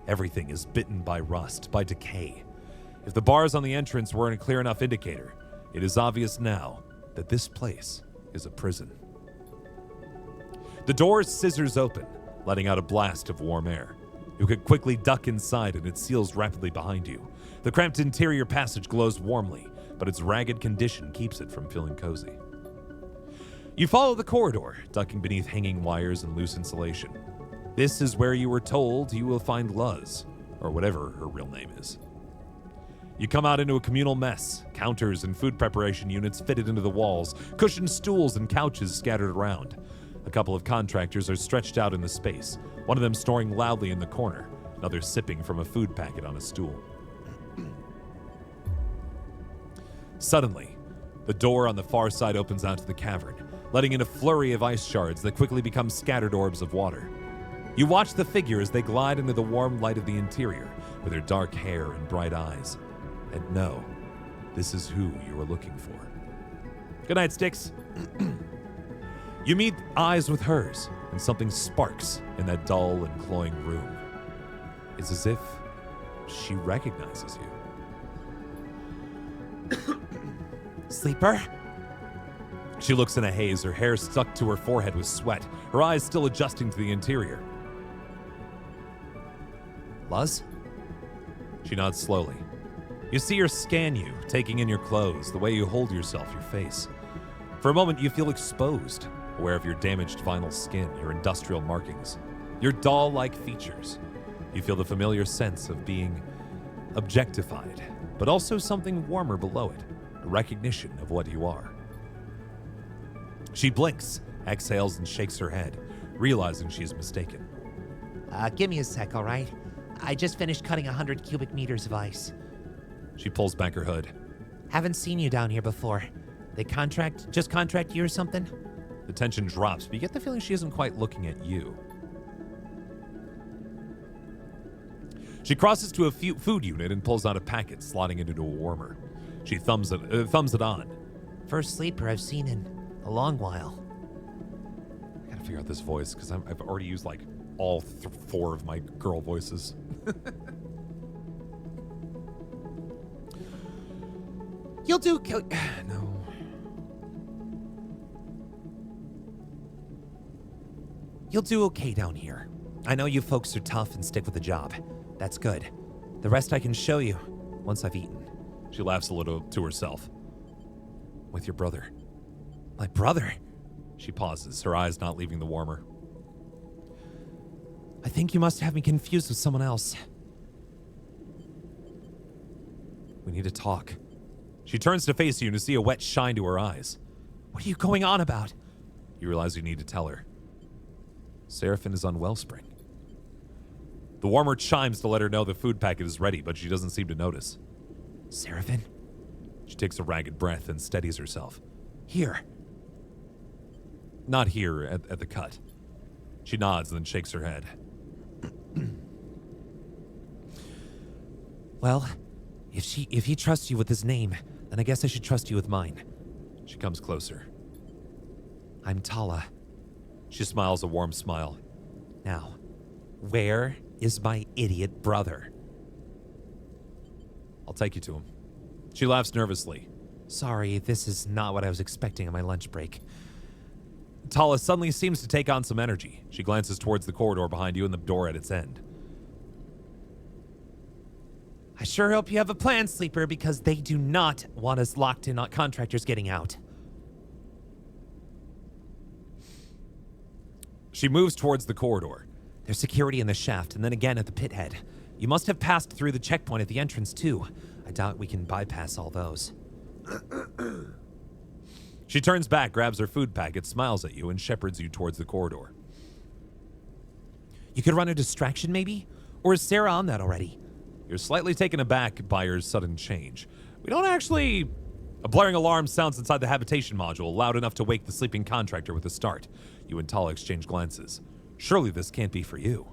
Everything is bitten by rust, by decay. If the bars on the entrance weren't a clear enough indicator, it is obvious now that this place is a prison. The door scissors open, letting out a blast of warm air. You can quickly duck inside and it seals rapidly behind you. The cramped interior passage glows warmly, but its ragged condition keeps it from feeling cozy. You follow the corridor, ducking beneath hanging wires and loose insulation. This is where you were told you will find Luz, or whatever her real name is. You come out into a communal mess, counters and food preparation units fitted into the walls, cushioned stools and couches scattered around. A couple of contractors are stretched out in the space, one of them snoring loudly in the corner, another sipping from a food packet on a stool. Suddenly, the door on the far side opens out to the cavern, letting in a flurry of ice shards that quickly become scattered orbs of water. You watch the figure as they glide into the warm light of the interior, with their dark hair and bright eyes. And know, this is who you are looking for. Good night, Styx. You meet eyes with hers, and something sparks in that dull and cloying room. It's as if she recognizes you. Sleeper? She looks in a haze, her hair stuck to her forehead with sweat, her eyes still adjusting to the interior. Luz? She nods slowly. You see her scan you, taking in your clothes, the way you hold yourself, your face. For a moment, you feel exposed, aware of your damaged vinyl skin, your industrial markings, your doll-like features. You feel the familiar sense of being objectified, but also something warmer below it, a recognition of what you are. She blinks, exhales, and shakes her head, realizing she is mistaken. Give me a sec, all right? I just finished cutting 100 cubic meters of ice. She pulls back her hood. Haven't seen you down here before. They just contract you or something? The tension drops, but you get the feeling she isn't quite looking at you. She crosses to a food unit and pulls out a packet, slotting it into a warmer. She thumbs it on. First sleeper I've seen in a long while. I gotta figure out this voice, because I've already used like all 4 of my girl voices. You'll do... No. You'll do okay down here. I know you folks are tough and stick with the job. That's good. The rest I can show you once I've eaten. She laughs a little to herself. With your brother. My brother? She pauses, her eyes not leaving the warmer. I think you must have me confused with someone else. We need to talk. She turns to face you and to see a wet shine to her eyes. What are you going on about? You realize you need to tell her. Seraphine is on Wellspring. The warmer chimes to let her know the food packet is ready, but she doesn't seem to notice. Seraphine? She takes a ragged breath and steadies herself. Here. Not here, at the cut. She nods and then shakes her head. Well, if he trusts you with his name, then I guess I should trust you with mine. She comes closer. I'm Tala. She smiles a warm smile. Now, where is my idiot brother? I'll take you to him. She laughs nervously. Sorry, this is not what I was expecting on my lunch break. Tala suddenly seems to take on some energy. She glances towards the corridor behind you and the door at its end. I sure hope you have a plan, Sleeper, because they do not want us locked in on contractors getting out. She moves towards the corridor. There's security in the shaft, and then again at the pit head. You must have passed through the checkpoint at the entrance, too. I doubt we can bypass all those. She turns back, grabs her food packet, smiles at you, and shepherds you towards the corridor. You could run a distraction, maybe? Or is Sarah on that already? You're slightly taken aback by her sudden change. We don't actually... A blaring alarm sounds inside the habitation module, loud enough to wake the sleeping contractor with a start. You and Tala exchange glances. Surely this can't be for you.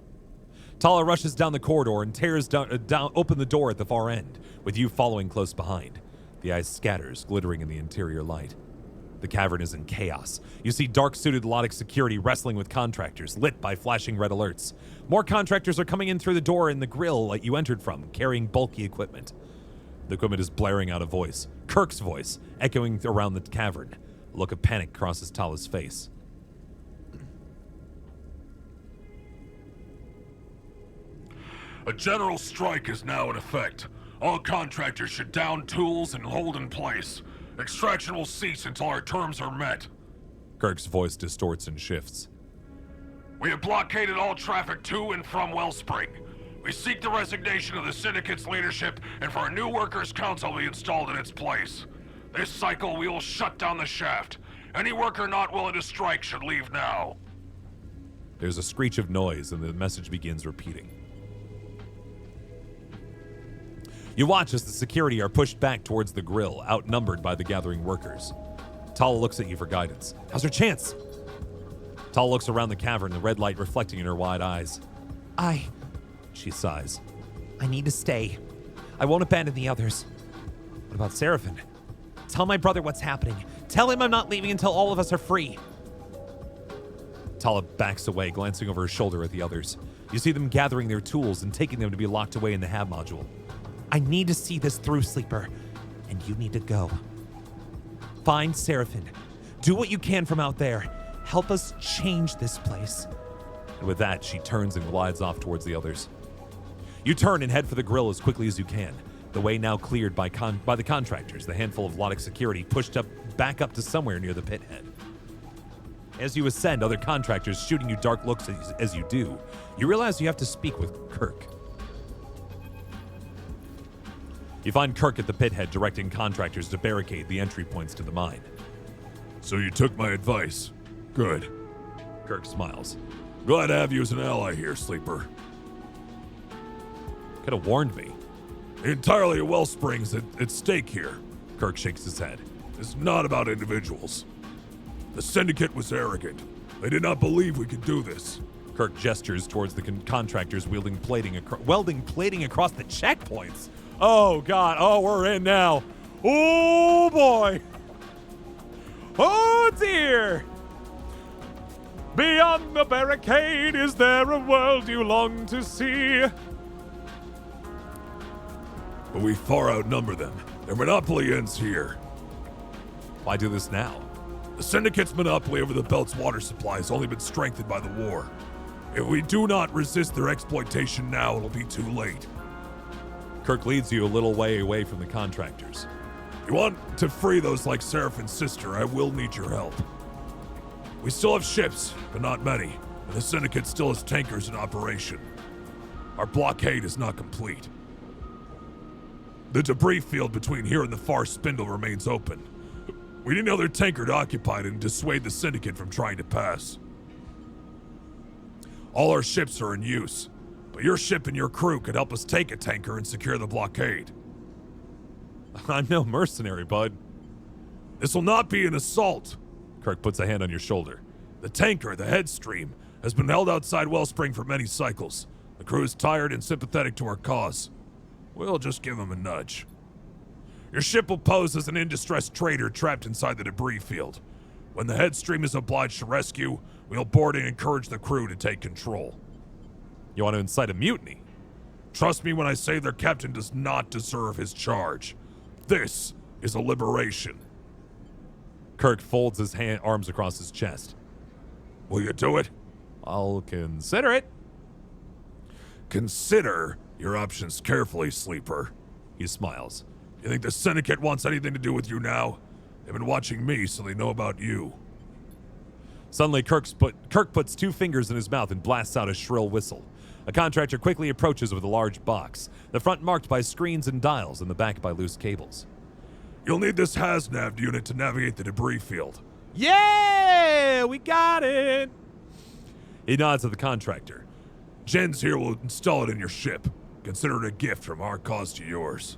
Tala rushes down the corridor and tears open the door at the far end, with you following close behind. The ice scatters, glittering in the interior light. The cavern is in chaos. You see dark-suited Lotic security wrestling with contractors, lit by flashing red alerts. More contractors are coming in through the door in the grill that you entered from, carrying bulky equipment. The equipment is blaring out a voice, Kirk's voice, echoing around the cavern. A look of panic crosses Tala's face. A general strike is now in effect. All contractors should down tools and hold in place. Extraction will cease until our terms are met. Kirk's voice distorts and shifts. We have blockaded all traffic to and from Wellspring. We seek the resignation of the Syndicate's leadership and for a new workers' council to be installed in its place. This cycle, we will shut down the shaft. Any worker not willing to strike should leave now. There's a screech of noise and the message begins repeating. You watch as the security are pushed back towards the grill, outnumbered by the gathering workers. Tala looks at you for guidance. How's her chance? Tala looks around the cavern, the red light reflecting in her wide eyes. She sighs. I need to stay. I won't abandon the others. What about Seraphin? Tell my brother what's happening. Tell him I'm not leaving until all of us are free. Tala backs away, glancing over her shoulder at the others. You see them gathering their tools and taking them to be locked away in the hab module. I need to see this through, Sleeper. And you need to go. Find Seraphin. Do what you can from out there. Help us change this place. And with that, she turns and glides off towards the others. You turn and head for the grill as quickly as you can. The way now cleared by the contractors, the handful of Lotic security pushed back up to somewhere near the pit head. As you ascend, other contractors shooting you dark looks as you do. You realize you have to speak with Kirk. You find Kirk at the pit head directing contractors to barricade the entry points to the mine. So you took my advice. Good. Kirk smiles. Glad to have you as an ally here, Sleeper. Could have warned me. The entirety of Wellspring's at stake here. Kirk shakes his head. It's not about individuals. The Syndicate was arrogant. They did not believe we could do this. Kirk gestures towards the contractors welding plating across the checkpoints. Oh, God. Oh, we're in now. Oh, boy. Oh, dear. Beyond the barricade, is there a world you long to see? But we far outnumber them. Their monopoly ends here. Why do this now? The Syndicate's monopoly over the Belt's water supply has only been strengthened by the war. If we do not resist their exploitation now, it'll be too late. Kirk leads you a little way away from the contractors. You want to free those like Seraphin's sister, I will need your help. We still have ships, but not many, and the Syndicate still has tankers in operation. Our blockade is not complete. The debris field between here and the far spindle remains open. We need another tanker to occupy it and dissuade the Syndicate from trying to pass. All our ships are in use, but your ship and your crew could help us take a tanker and secure the blockade. I'm no mercenary, bud. This will not be an assault. Kirk puts a hand on your shoulder. The tanker, the Headstream, has been held outside Wellspring for many cycles. The crew is tired and sympathetic to our cause. We'll just give them a nudge. Your ship will pose as an in-distress trader trapped inside the debris field. When the Headstream is obliged to rescue, we'll board and encourage the crew to take control. You want to incite a mutiny? Trust me when I say their captain does not deserve his charge. This is a liberation. Kirk folds his arms across his chest. Will you do it? I'll consider it. Consider your options carefully, Sleeper. He smiles. You think the Syndicate wants anything to do with you now? They've been watching me, so they know about you. Suddenly, Kirk puts two fingers in his mouth and blasts out a shrill whistle. A contractor quickly approaches with a large box, the front marked by screens and dials and the back by loose cables. You'll need this HasNav unit to navigate the debris field. Yeah, we got it. He nods at the contractor. Jens here will install it in your ship. Consider it a gift from our cause to yours.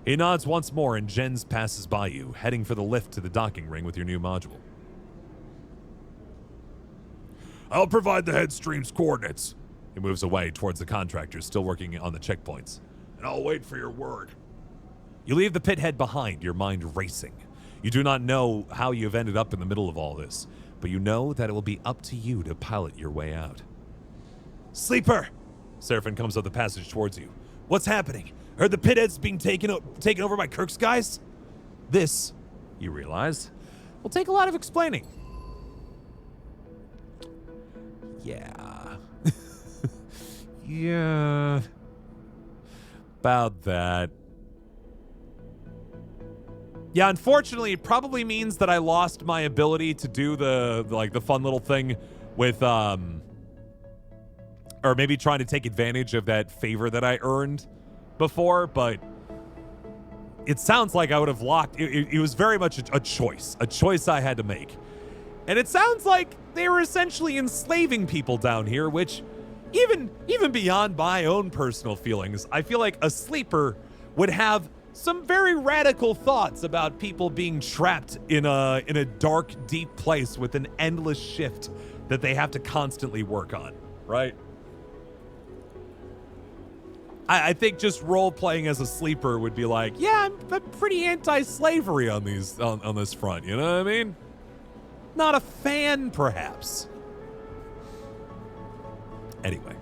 He nods once more and Jens passes by you, heading for the lift to the docking ring with your new module. I'll provide the Headstream's coordinates. He moves away towards the contractors still working on the checkpoints. And I'll wait for your word. You leave the pit head behind, your mind racing. You do not know how you've ended up in the middle of all this, but you know that it will be up to you to pilot your way out. Sleeper! Seraphin comes up the passage towards you. What's happening? Heard the pitheads being taken over by Kirk's guys? This, you realize, will take a lot of explaining. Yeah. Yeah. About that. Yeah, unfortunately, it probably means that I lost my ability to do the fun little thing with, or maybe trying to take advantage of that favor that I earned before, but it sounds like I would have locked, it was very much a choice I had to make. And it sounds like they were essentially enslaving people down here, which even beyond my own personal feelings, I feel like a sleeper would have some very radical thoughts about people being trapped in a dark, deep place with an endless shift that they have to constantly work on, right? I think just role-playing as a sleeper would be like, yeah, I'm pretty anti-slavery on this front, you know what I mean? Not a fan, perhaps. Anyway.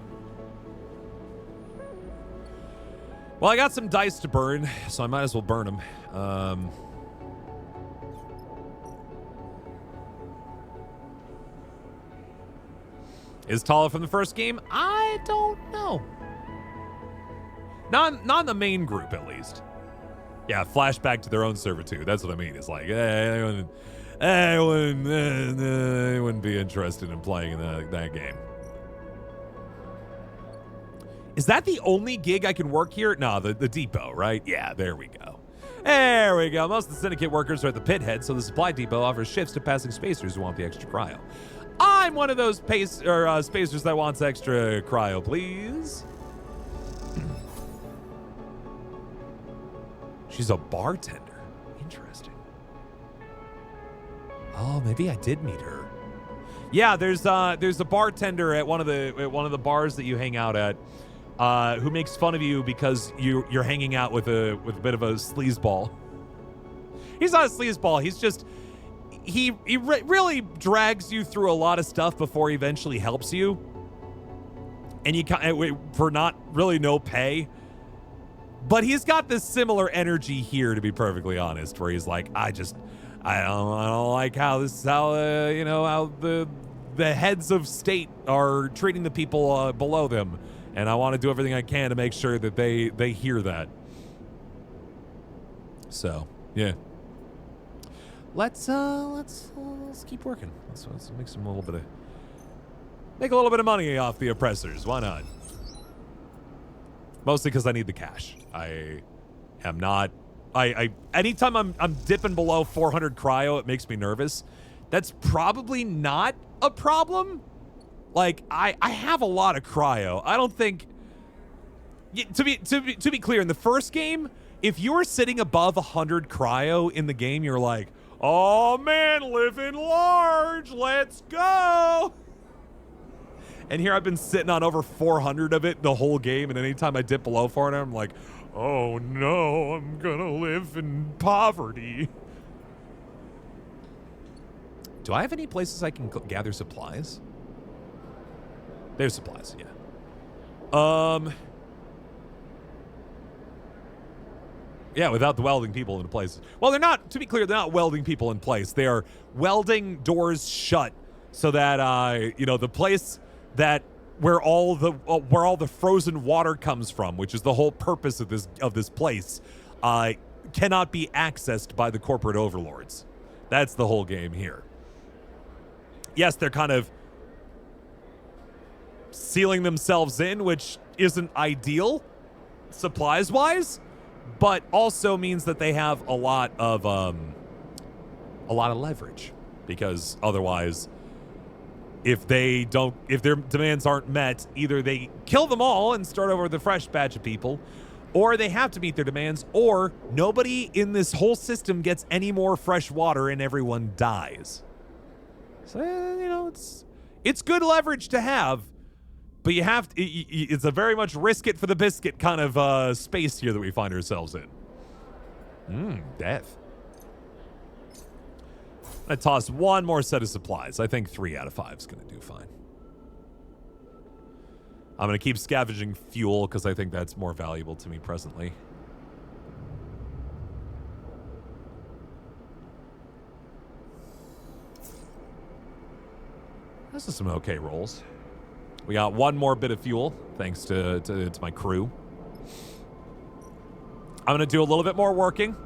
Well, I got some dice to burn, so I might as well burn them. Is Tala from the first game? I don't know. Not in the main group, at least. Yeah, flashback to their own servitude. That's what I mean. It's like, I wouldn't be interested in playing in that game. Is that the only gig I can work here? No, the depot, right? Yeah, there we go. There we go. Most of the Syndicate workers are at the pit head, so the supply depot offers shifts to passing spacers who want the extra cryo. I'm one of those spacers that wants extra cryo, please. She's a bartender. Interesting. Oh, maybe I did meet her. Yeah, there's a bartender at one of the bars that you hang out at, who makes fun of you because you're hanging out with a bit of a sleazeball. He's not a sleazeball. He's just he really drags you through a lot of stuff before he eventually helps you, and you for not really no pay. But he's got this similar energy here, to be perfectly honest, where he's like, I don't like how the heads of state are treating the people below them, and I want to do everything I can to make sure that they hear that. So yeah, let's keep working. Let's make a little bit of money off the oppressors. Why not? Mostly because I need the cash. I am not. Anytime I'm dipping below 400 cryo, it makes me nervous. That's probably not a problem. Like I have a lot of cryo. I don't think. To be clear, in the first game, if you were sitting above 100 cryo in the game, you're like, oh man, living large, let's go. And here I've been sitting on over 400 of it the whole game, and anytime I dip below 400, I'm like, oh no, I'm gonna live in poverty. Do I have any places I can gather supplies? There's supplies, yeah. Yeah, without the welding people in place. Well, they're not, to be clear, they're not welding people in place. They are welding doors shut so that, the place that where all the frozen water comes from, which is the whole purpose of this place, cannot be accessed by the corporate overlords. That's the whole game here. Yes, they're kind of sealing themselves in, which isn't ideal supplies-wise, but also means that they have a lot of leverage, because otherwise, if their demands aren't met, either they kill them all and start over with a fresh batch of people, or they have to meet their demands, or nobody in this whole system gets any more fresh water and everyone dies. So, it's good leverage to have, but you have to, it's a very much risk it for the biscuit kind of space here that we find ourselves in. Death. I'm gonna toss one more set of supplies. I think 3 out of 5 is gonna do fine. I'm gonna keep scavenging fuel because I think that's more valuable to me presently. This is some okay rolls. We got one more bit of fuel, thanks to my crew. I'm gonna do a little bit more working,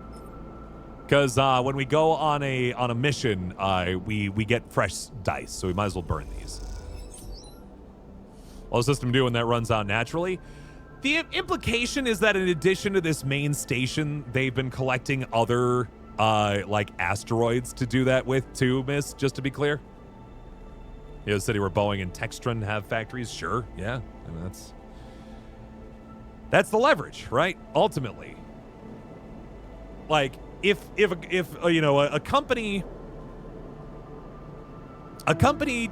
because when we go on a mission, we get fresh dice, so we might as well burn these. What's the system do when that runs out naturally? The implication is that in addition to this main station, they've been collecting other like asteroids to do that with too, Miss, just to be clear. You know, the city where Boeing and Textron have factories? Sure, yeah. I mean, that's the leverage, right? Ultimately. Like, if you know, a company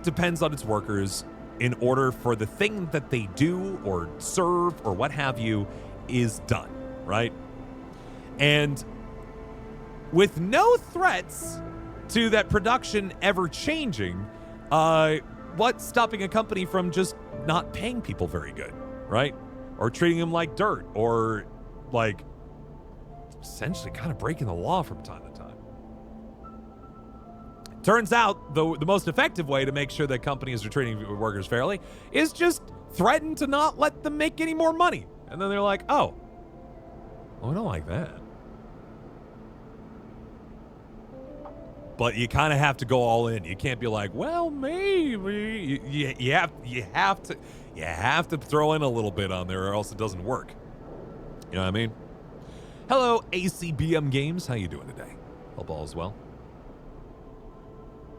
depends on its workers in order for the thing that they do or serve or what have you is done, right? And with no threats to that production ever changing, what's stopping a company from just not paying people very good, right? Or treating them like dirt, or like essentially kind of breaking the law from time to time. Turns out the most effective way to make sure that companies are treating workers fairly is just threaten to not let them make any more money. And then they're like, oh, well, we don't like that. But you kind of have to go all in. You can't be like, well, maybe. You have to throw in a little bit on there, or else it doesn't work. You know what I mean? Hello, ACBM Games. How you doing today? Hope all is well.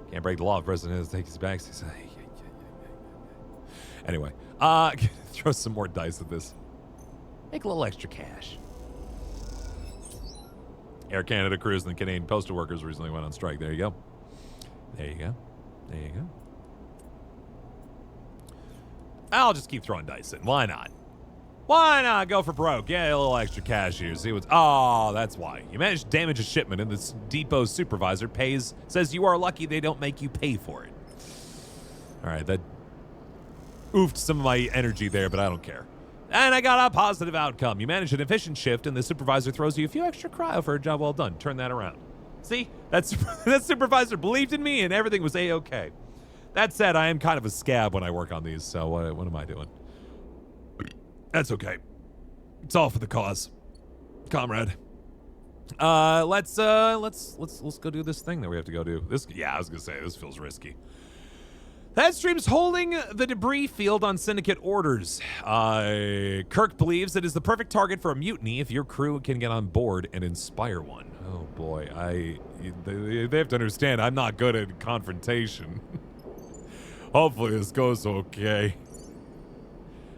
Can't break the law if President has to take his back. Anyway, throw some more dice at this. Make a little extra cash. Air Canada crews and the Canadian postal workers recently went on strike. There you go. There you go. There you go. I'll just keep throwing dice in. Why not? Why not go for broke? Yeah, a little extra cash here. See what's... Oh, that's why. You managed to damage a shipment and this depot supervisor says you are lucky they don't make you pay for it. All right, that oofed some of my energy there, but I don't care. And I got a positive outcome. You managed an efficient shift, and the supervisor throws you a few extra cryo for a job well done. Turn that around. See? That supervisor believed in me, and everything was A-okay. That said, I am kind of a scab when I work on these, so what am I doing? That's okay. It's all for the cause, comrade. Let's go do this thing that we have to go do. I was gonna say this feels risky. That stream's holding the debris field on Syndicate orders. Kirk believes it is the perfect target for a mutiny if your crew can get on board and inspire one. Oh boy, they have to understand I'm not good at confrontation. Hopefully this goes okay.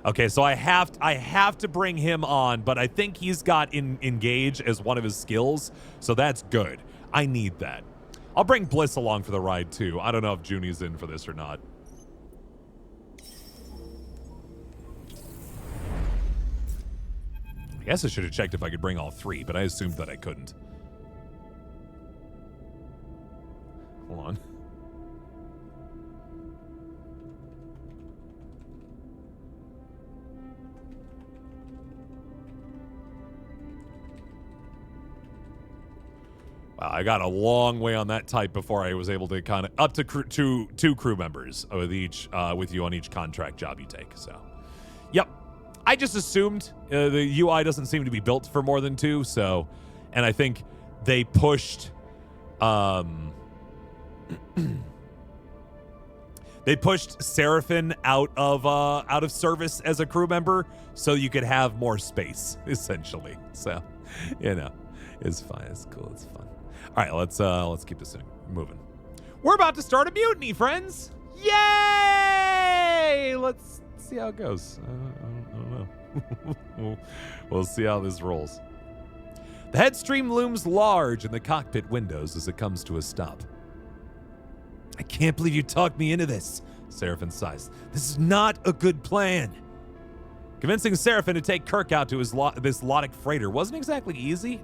Okay, so I have to bring him on, but I think he's got engage as one of his skills, so that's good. I need that. I'll bring Bliss along for the ride, too. I don't know if Junie's in for this or not. I guess I should have checked if I could bring all 3, but I assumed that I couldn't. Hold on. Wow, I got a long way on that type before I was able to kind of up to two crew members with with you on each contract job you take. So, yep. I just assumed the UI doesn't seem to be built for more than 2. So, and I think they pushed, Seraphin out of service as a crew member so you could have more space, essentially. So, you know, it's fine. It's cool. It's fun. All right, let's keep this thing moving. We're about to start a mutiny, friends! Yay! Let's see how it goes. I don't know. We'll see how this rolls. The headstream looms large in the cockpit windows as it comes to a stop. I can't believe you talked me into this, Seraphin sighs. This is not a good plan. Convincing Seraphin to take Kirk out to this Lotic freighter wasn't exactly easy,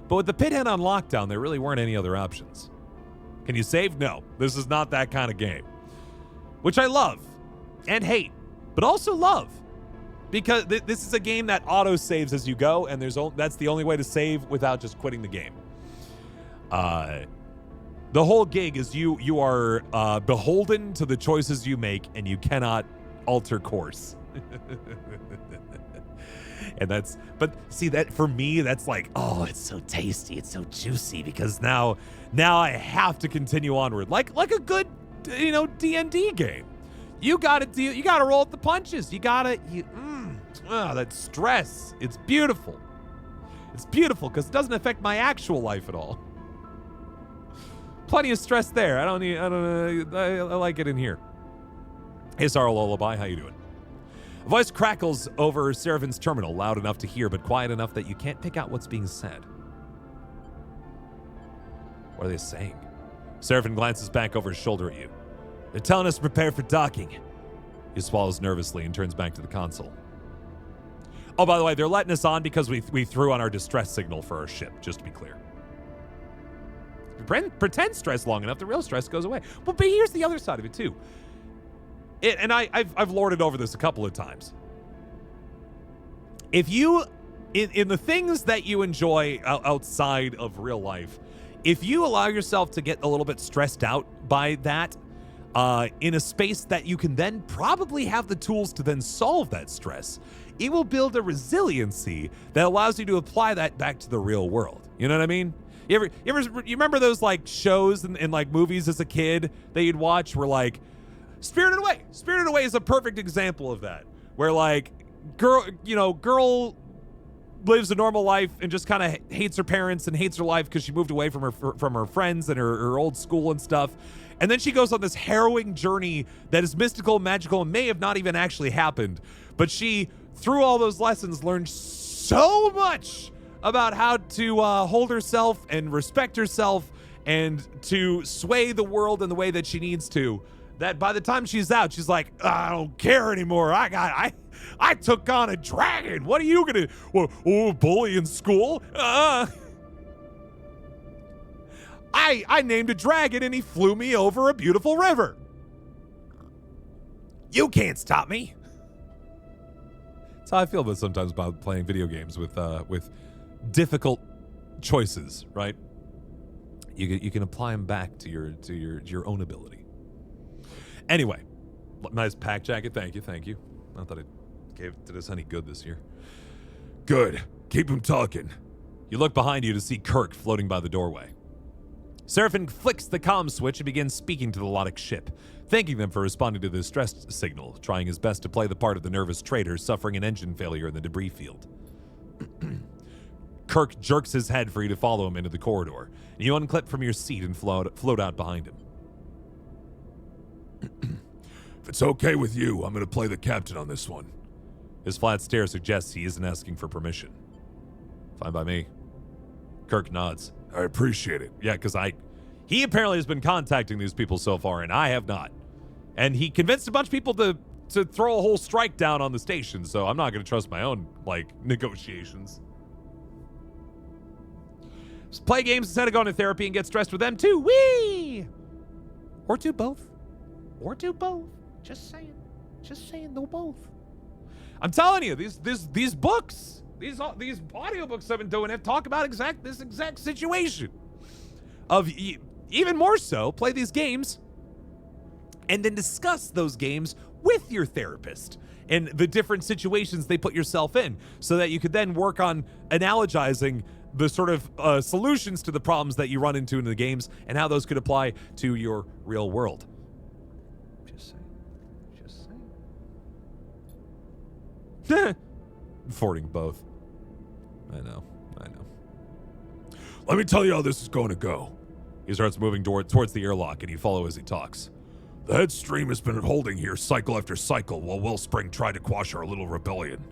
but with the pithead on lockdown, there really weren't any other options. Can you save? No. This is not that kind of game. Which I love and hate, but also love. Because this is a game that auto-saves as you go, and that's the only way to save without just quitting the game. The whole gig is you are beholden to the choices you make, and you cannot alter course. And but see, that for me, that's like, oh, it's so tasty, it's so juicy, because now I have to continue onward, like a good, D&D game. You gotta roll with the punches. That stress. It's beautiful. It's beautiful because it doesn't affect my actual life at all. Plenty of stress there. I like it in here. Hey, Sarah Lullaby, how you doing? A voice crackles over Seraphine's terminal, loud enough to hear, but quiet enough that you can't pick out what's being said. What are they saying? Seraphine glances back over his shoulder at you. They're telling us to prepare for docking. He swallows nervously and turns back to the console. Oh, by the way, they're letting us on because we threw on our distress signal for our ship, just to be clear. Pretend stress long enough, the real stress goes away. But here's the other side of it, too. I've lorded over this a couple of times. If you, in the things that you enjoy outside of real life, if you allow yourself to get a little bit stressed out by that, in a space that you can then probably have the tools to then solve that stress, it will build a resiliency that allows you to apply that back to the real world. You know what I mean? You remember those like shows and like movies as a kid that you'd watch where like Spirited Away. Spirited Away is a perfect example of that, where like girl lives a normal life and just kind of hates her parents and hates her life because she moved away from her friends and her old school and stuff. And then she goes on this harrowing journey that is mystical, magical, and may have not even actually happened. But she, through all those lessons, learned so much about how to hold herself and respect herself and to sway the world in the way that she needs to, that by the time she's out, she's like, I don't care anymore. I took on a dragon. What are you gonna, bully in school? I named a dragon and he flew me over a beautiful river. You can't stop me. That's how I feel about sometimes about playing video games with difficult choices, right? You can apply them back to your own ability. Anyway, nice pack jacket. Thank you. Not that it did us any good this year. Good. Keep him talking. You look behind you to see Kirk floating by the doorway. Seraphine flicks the comm switch and begins speaking to the Lotic ship, thanking them for responding to the distress signal, trying his best to play the part of the nervous trader suffering an engine failure in the debris field. Kirk jerks his head for you to follow him into the corridor, and you unclip from your seat and float out behind him. If it's okay with you, I'm going to play the captain on this one. His flat stare suggests he isn't asking for permission. Fine by me. Kirk nods. I appreciate it. Yeah, because he apparently has been contacting these people so far, and I have not. And he convinced a bunch of people to throw a whole strike down on the station, so I'm not going to trust my own, negotiations. Just play games instead of going to therapy and get stressed with them too. Whee! Or do both. Just saying, do both. I'm telling you, these books, these audiobooks I've been doing have talk about this exact situation. Even more so, play these games and then discuss those games with your therapist and the different situations they put yourself in, so that you could then work on analogizing the sort of solutions to the problems that you run into in the games and how those could apply to your real world. Just saying. Fording both. I know. Let me tell you how this is going to go. He starts moving towards the airlock, and you follow as he talks. The head stream has been holding here cycle after cycle while Wellspring tried to quash our little rebellion.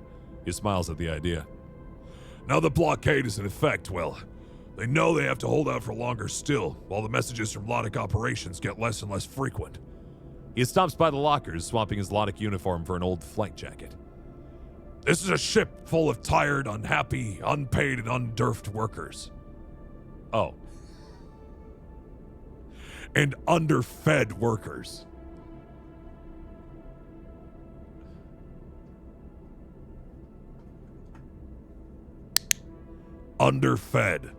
He smiles at the idea. Now the blockade is in effect, they know they have to hold out for longer still, while the messages from Lotic operations get less and less frequent. He stops by the lockers, swapping his Lotic uniform for an old flight jacket. This is a ship full of tired, unhappy, unpaid, and undurfed workers. Oh. and underfed workers. Underfed.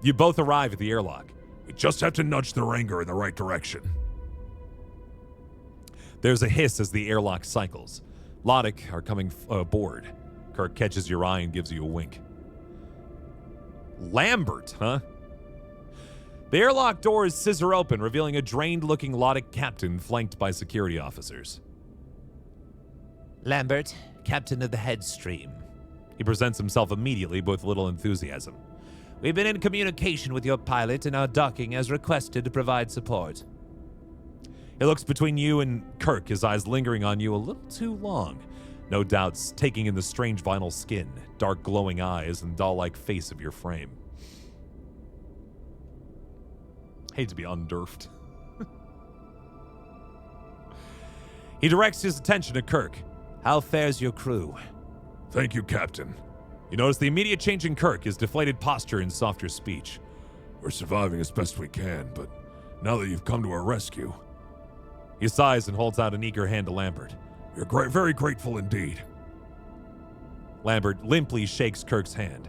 You both arrive at the airlock. We just have to nudge the Ranger in the right direction. There's a hiss as the airlock cycles. Lodic are coming aboard. Kirk catches your eye and gives you a wink. Lambert, huh? The airlock doors scissor open, revealing a drained-looking Lodic captain flanked by security officers. Lambert, captain of the Headstream. He presents himself immediately, but with little enthusiasm. We've been in communication with your pilot and are docking as requested to provide support. He looks between you and Kirk, his eyes lingering on you a little too long. No doubts, taking in the strange vinyl skin, dark glowing eyes, and doll-like face of your frame. Hate to be undurfed. He directs his attention to Kirk. How fares your crew? Thank you, Captain. You notice the immediate change in Kirk, his deflated posture and softer speech. We're surviving as best we can, but now that you've come to our rescue... He sighs and holds out an eager hand to Lambert. We're very grateful indeed. Lambert limply shakes Kirk's hand.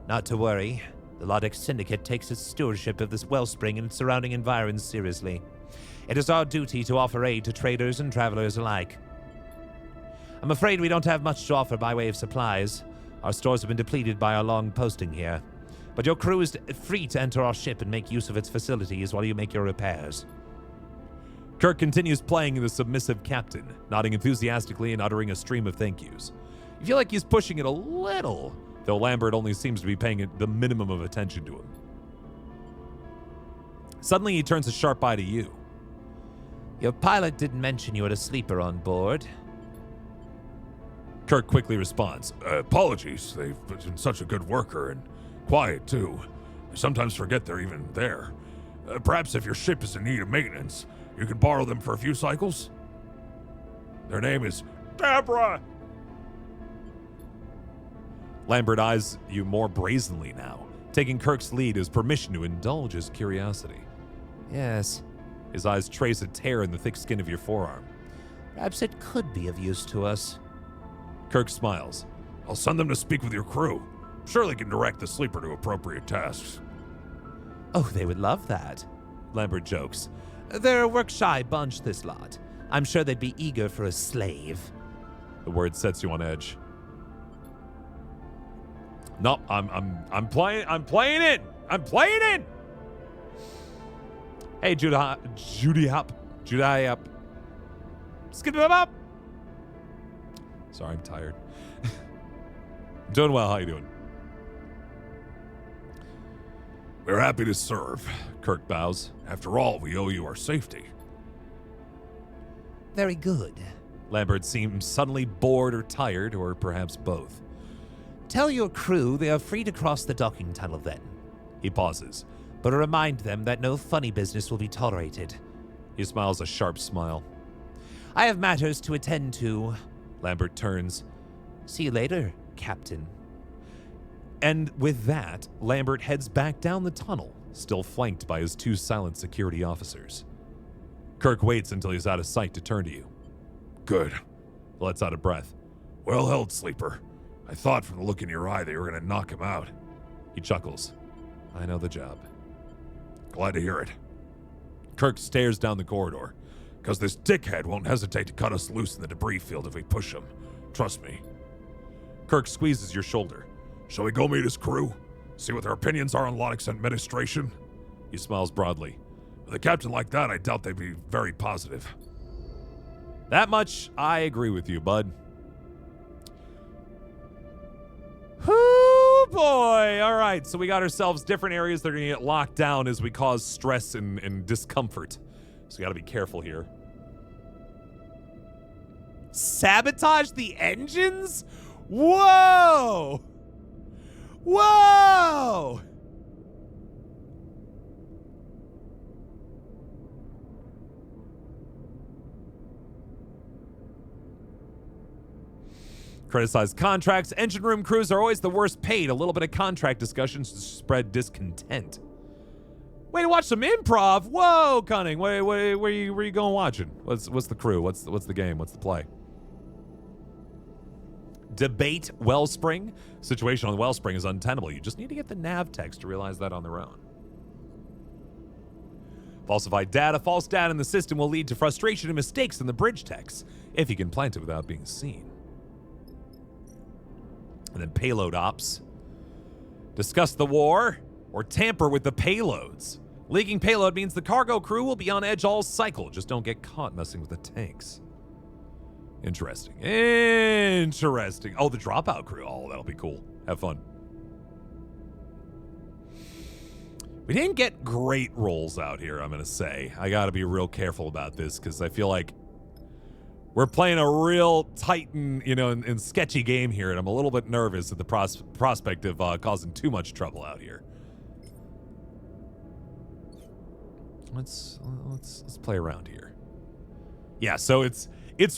Not to worry. The Lodic Syndicate takes its stewardship of this wellspring and its surrounding environs seriously. It is our duty to offer aid to traders and travelers alike. I'm afraid we don't have much to offer by way of supplies. Our stores have been depleted by our long posting here. But your crew is free to enter our ship and make use of its facilities while you make your repairs. Kirk continues playing the submissive captain, nodding enthusiastically and uttering a stream of thank yous. You feel like he's pushing it a little, though Lambert only seems to be paying the minimum of attention to him. Suddenly, he turns a sharp eye to you. Your pilot didn't mention you had a sleeper on board. Kirk quickly responds. Apologies. They've been such a good worker and quiet, too. I sometimes forget they're even there. Perhaps if your ship is in need of maintenance, you can borrow them for a few cycles? Their name is Deborah! Lambert eyes you more brazenly now, taking Kirk's lead as permission to indulge his curiosity. Yes. His eyes trace a tear in the thick skin of your forearm. Perhaps it could be of use to us. Kirk smiles. I'll send them to speak with your crew. I'm sure they can direct the sleeper to appropriate tasks. Oh, they would love that. Lambert jokes. They're a work-shy bunch, this lot. I'm sure they'd be eager for a slave. The word sets you on edge. No, I'm playing it. I'm playing it. Hey, Judy Hop. Skip them up. Sorry, I'm tired. I'm doing well. How you doing? We're happy to serve. Kirk bows. After all, we owe you our safety. Very good. Lambert seems suddenly bored or tired, or perhaps both. Tell your crew they are free to cross the docking tunnel then. He pauses. But remind them that no funny business will be tolerated. He smiles a sharp smile. I have matters to attend to. Lambert turns. See you later, Captain. And with that, Lambert heads back down the tunnel, still flanked by his two silent security officers. Kirk waits until he's out of sight to turn to you. Good. Lets out a breath. Well held, sleeper. I thought from the look in your eye that you were going to knock him out. He chuckles. I know the job. Glad to hear it. Kirk stares down the corridor. Because this dickhead won't hesitate to cut us loose in the debris field if we push him. Trust me. Kirk squeezes your shoulder. Shall we go meet his crew? See what their opinions are on Lodic's administration? He smiles broadly. With a captain like that, I doubt they'd be very positive. That much, I agree with you, bud. Whoo, boy. All right, so we got ourselves different areas that are going to get locked down as we cause stress and discomfort. So we got to be careful here. Sabotage the engines? Whoa! Whoa! Criticize contracts. Engine room crews are always the worst paid. A little bit of contract discussions to spread discontent. Way to watch some improv. Whoa, Cunning. Where you going watching? What's the crew? What's the game? What's the play? Debate Wellspring. Situation on the Wellspring is untenable. You just need to get the nav text to realize that on their own. Falsified data. False data in the system will lead to frustration and mistakes in the bridge text if you can plant it without being seen. And then payload ops. Discuss the war or tamper with the payloads. Leaking payload means the cargo crew will be on edge all cycle. Just don't get caught messing with the tanks. Interesting. Interesting. Oh, the dropout crew. Oh, that'll be cool. Have fun. We didn't get great rolls out here, I'm going to say. I got to be real careful about this because I feel like we're playing a real tight and sketchy game here, and I'm a little bit nervous at the prospect of causing too much trouble out here. Let's play around here. Yeah, so it's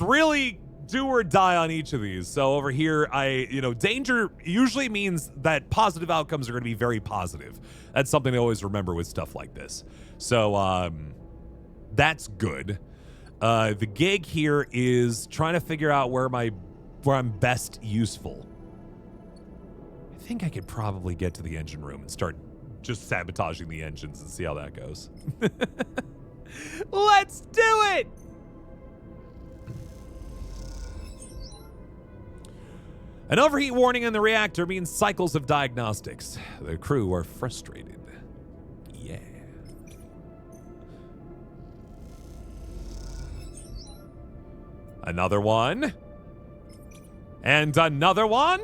really do or die on each of these. So over here, danger usually means that positive outcomes are going to be very positive. That's something I always remember with stuff like this. So that's good. The gig here is trying to figure out where I'm best useful. I think I could probably get to the engine room and start just sabotaging the engines and see how that goes. Let's do it! An overheat warning in the reactor means cycles of diagnostics. The crew are frustrated. Yeah. Another one. And another one.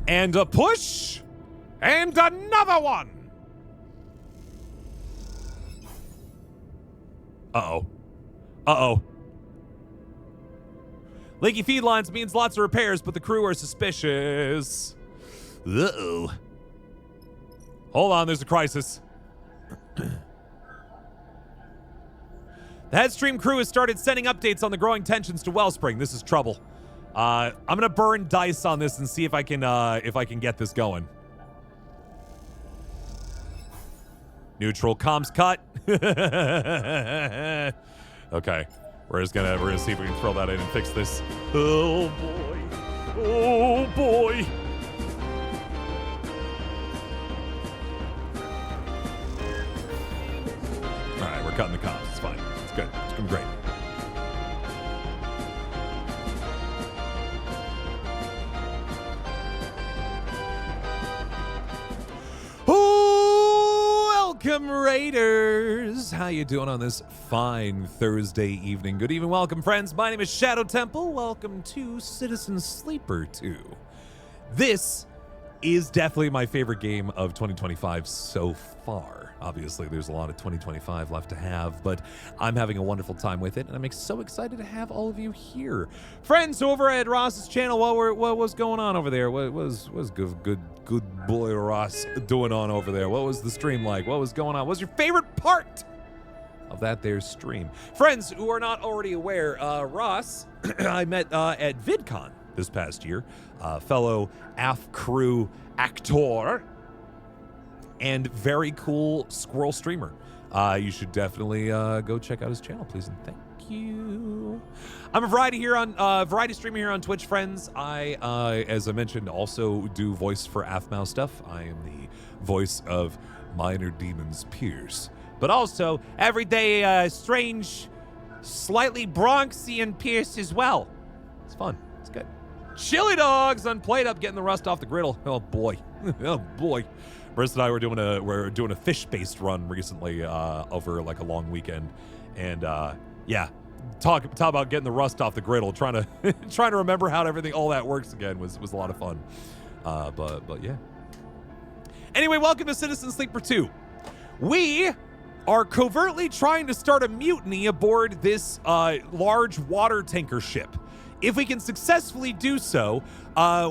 And a push. And another one. Uh-oh. Uh-oh. Leaky feed lines means lots of repairs, but the crew are suspicious. Uh-oh. Hold on, there's a crisis. The Headstream crew has started sending updates on the growing tensions to Wellspring. This is trouble. I'm gonna burn dice on this and see if I can get this going. Neutral comms cut. Okay. We're gonna see if we can throw that in and fix this. Oh boy. Oh boy. Alright, we're cutting the comms. It's fine. It's good. It's going great. Welcome, Raiders. How you doing on this fine Thursday evening? Good evening. Welcome, friends. My name is Shadow Temple. Welcome to Citizen Sleeper 2. This is definitely my favorite game of 2025 so far. Obviously, there's a lot of 2025 left to have, but I'm having a wonderful time with it, and I'm so excited to have all of you here. Friends over at Ross's channel, what was going on over there? What was good boy Ross doing on over there? What was the stream like? What was going on? What was your favorite part of that there stream? Friends who are not already aware, Ross, I met at VidCon this past year, fellow AF crew actor, and very cool squirrel streamer. You should definitely go check out his channel, please, and thank you. I'm a variety streamer here on Twitch, friends. I, as I mentioned, also do voice for AFMAU stuff. I am the voice of Minor Demons Pierce, but also everyday strange, slightly Bronxian Pierce as well. It's fun. It's good. Chili dogs on plate up, getting the rust off the griddle. Oh boy. Oh boy. Briss and I were doing a fish-based run recently over like a long weekend, and yeah, talk about getting the rust off the griddle. Trying to remember how all that works again was a lot of fun. But yeah. Anyway, welcome to Citizen Sleeper 2. We are covertly trying to start a mutiny aboard this large water tanker ship. If we can successfully do so,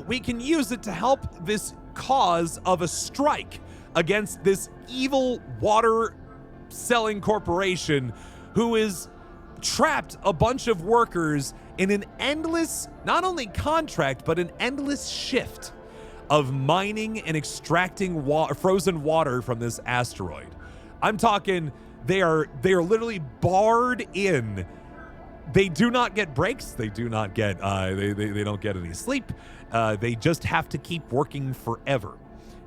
we can use it to help this cause of a strike against this evil water selling corporation who is trapped a bunch of workers in an endless, not only contract, but an endless shift. of mining and extracting frozen water from this asteroid. I'm talking they are literally barred in. They do not get breaks. They do not get they don't get any sleep. They just have to keep working forever.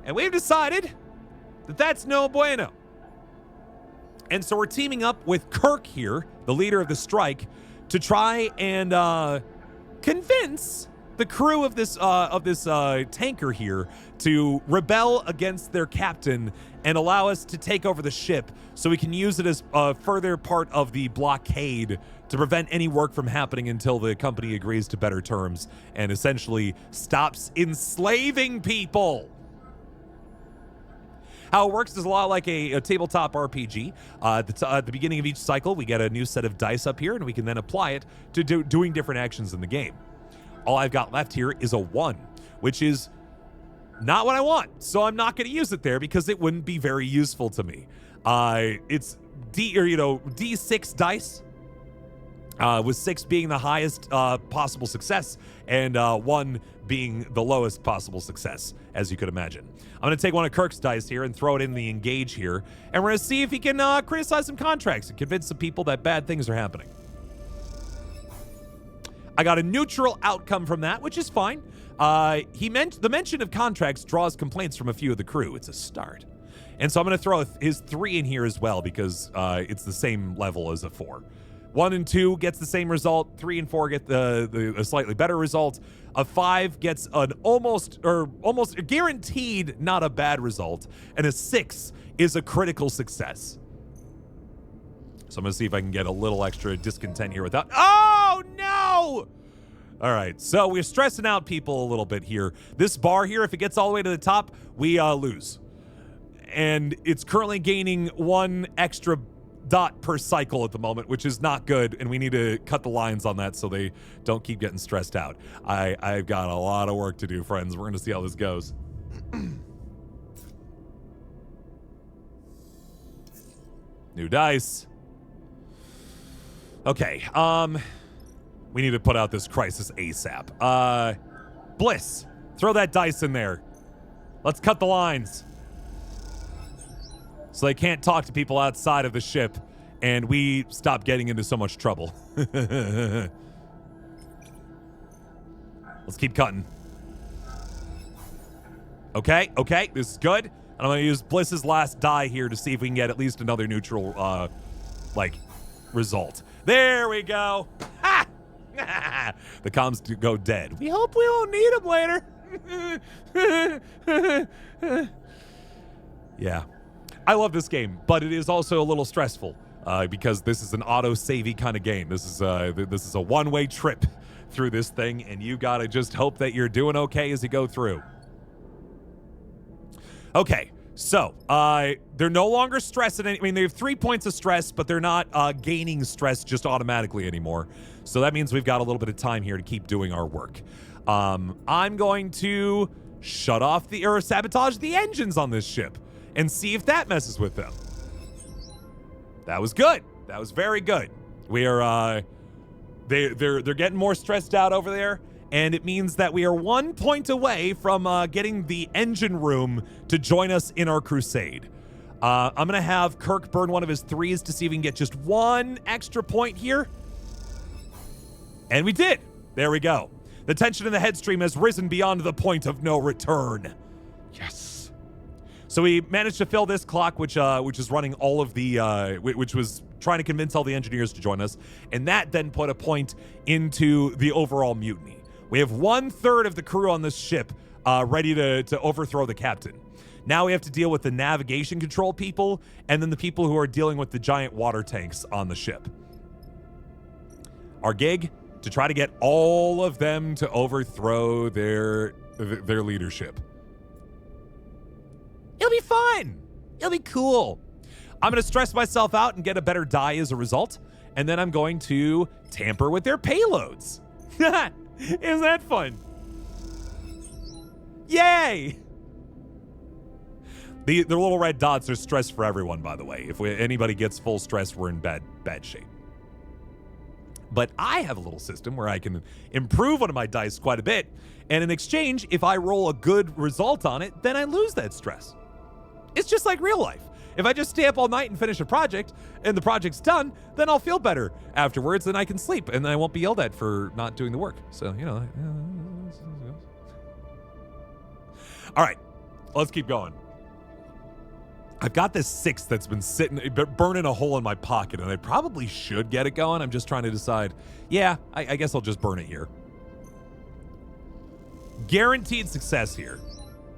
And we've decided that that's no bueno. And so we're teaming up with Kirk here, the leader of the strike, to try and convince the crew of this tanker here to rebel against their captain and allow us to take over the ship so we can use it as a further part of the blockade to prevent any work from happening until the company agrees to better terms and essentially stops enslaving people. How it works is a lot like a tabletop RPG. At the beginning of each cycle, we get a new set of dice up here, and we can then apply it to doing different actions in the game. All I've got left here is a 1, which is not what I want. So I'm not going to use it there because it wouldn't be very useful to me. It's D6 dice, with 6 being the highest possible success and 1 being the lowest possible success, as you could imagine. I'm going to take one of Kirk's dice here and throw it in the engage here, and we're going to see if he can criticize some contracts and convince some people that bad things are happening. I got a neutral outcome from that, which is fine. The mention of contracts draws complaints from a few of the crew. It's a start. And so I'm going to throw his 3 in here as well because it's the same level as a 4. 1 and 2 gets the same result. 3 and 4 get a slightly better result. A 5 gets an almost guaranteed not a bad result. And a 6 is a critical success. So I'm going to see if I can get a little extra discontent here without... Oh, no! All right, so we're stressing out people a little bit here. This bar here, if it gets all the way to the top, we lose. And it's currently gaining 1 extra dot per cycle at the moment, which is not good, and we need to cut the lines on that so they don't keep getting stressed out. I've got a lot of work to do, friends. We're going to see how this goes. New dice. Okay, we need to put out this crisis ASAP. Bliss, throw that dice in there. Let's cut the lines. So they can't talk to people outside of the ship, and we stop getting into so much trouble. Let's keep cutting. Okay, this is good. And I'm going to use Bliss's last die here to see if we can get at least another neutral, result. There we go. Ha! The comms go dead. We hope we won't need them later. Yeah. I love this game, but it is also a little stressful because this is an auto-savey kind of game. This is a one-way trip through this thing, and you gotta just hope that you're doing okay as you go through. Okay, so they're no longer stressing. I mean, they have 3 points of stress, but they're not gaining stress just automatically anymore. So that means we've got a little bit of time here to keep doing our work. I'm going to shut off or sabotage the engines on this ship and see if that messes with them. That was good. That was very good. We are, they're getting more stressed out over there, and it means that we are 1 point away from getting the engine room to join us in our crusade. I'm gonna have Kirk burn one of his 3s to see if we can get just 1 extra point here. And we did. There we go. The tension in the headstream has risen beyond the point of no return. Yes. So we managed to fill this clock, which is running all of the, which was trying to convince all the engineers to join us, and that then put a point into the overall mutiny. We have 1/3 of the crew on this ship ready to overthrow the captain. Now we have to deal with the navigation control people, and then the people who are dealing with the giant water tanks on the ship. Our gig, to try to get all of them to overthrow their leadership. It'll be fun. It'll be cool. I'm going to stress myself out and get a better die as a result. And then I'm going to tamper with their payloads. Isn't that fun? Yay! The little red dots are stress for everyone, by the way. If anybody gets full stress, we're in bad shape. But I have a little system where I can improve one of my dice quite a bit, and in exchange, if I roll a good result on it, then I lose that stress. It's just like real life. If I just stay up all night and finish a project, and the project's done, then I'll feel better afterwards, and I can sleep, and I won't be yelled at for not doing the work. So, you know. All right, let's keep going. I've got this 6 that's been sitting, burning a hole in my pocket, and I probably should get it going. I'm just trying to decide. Yeah, I guess I'll just burn it here. Guaranteed success here.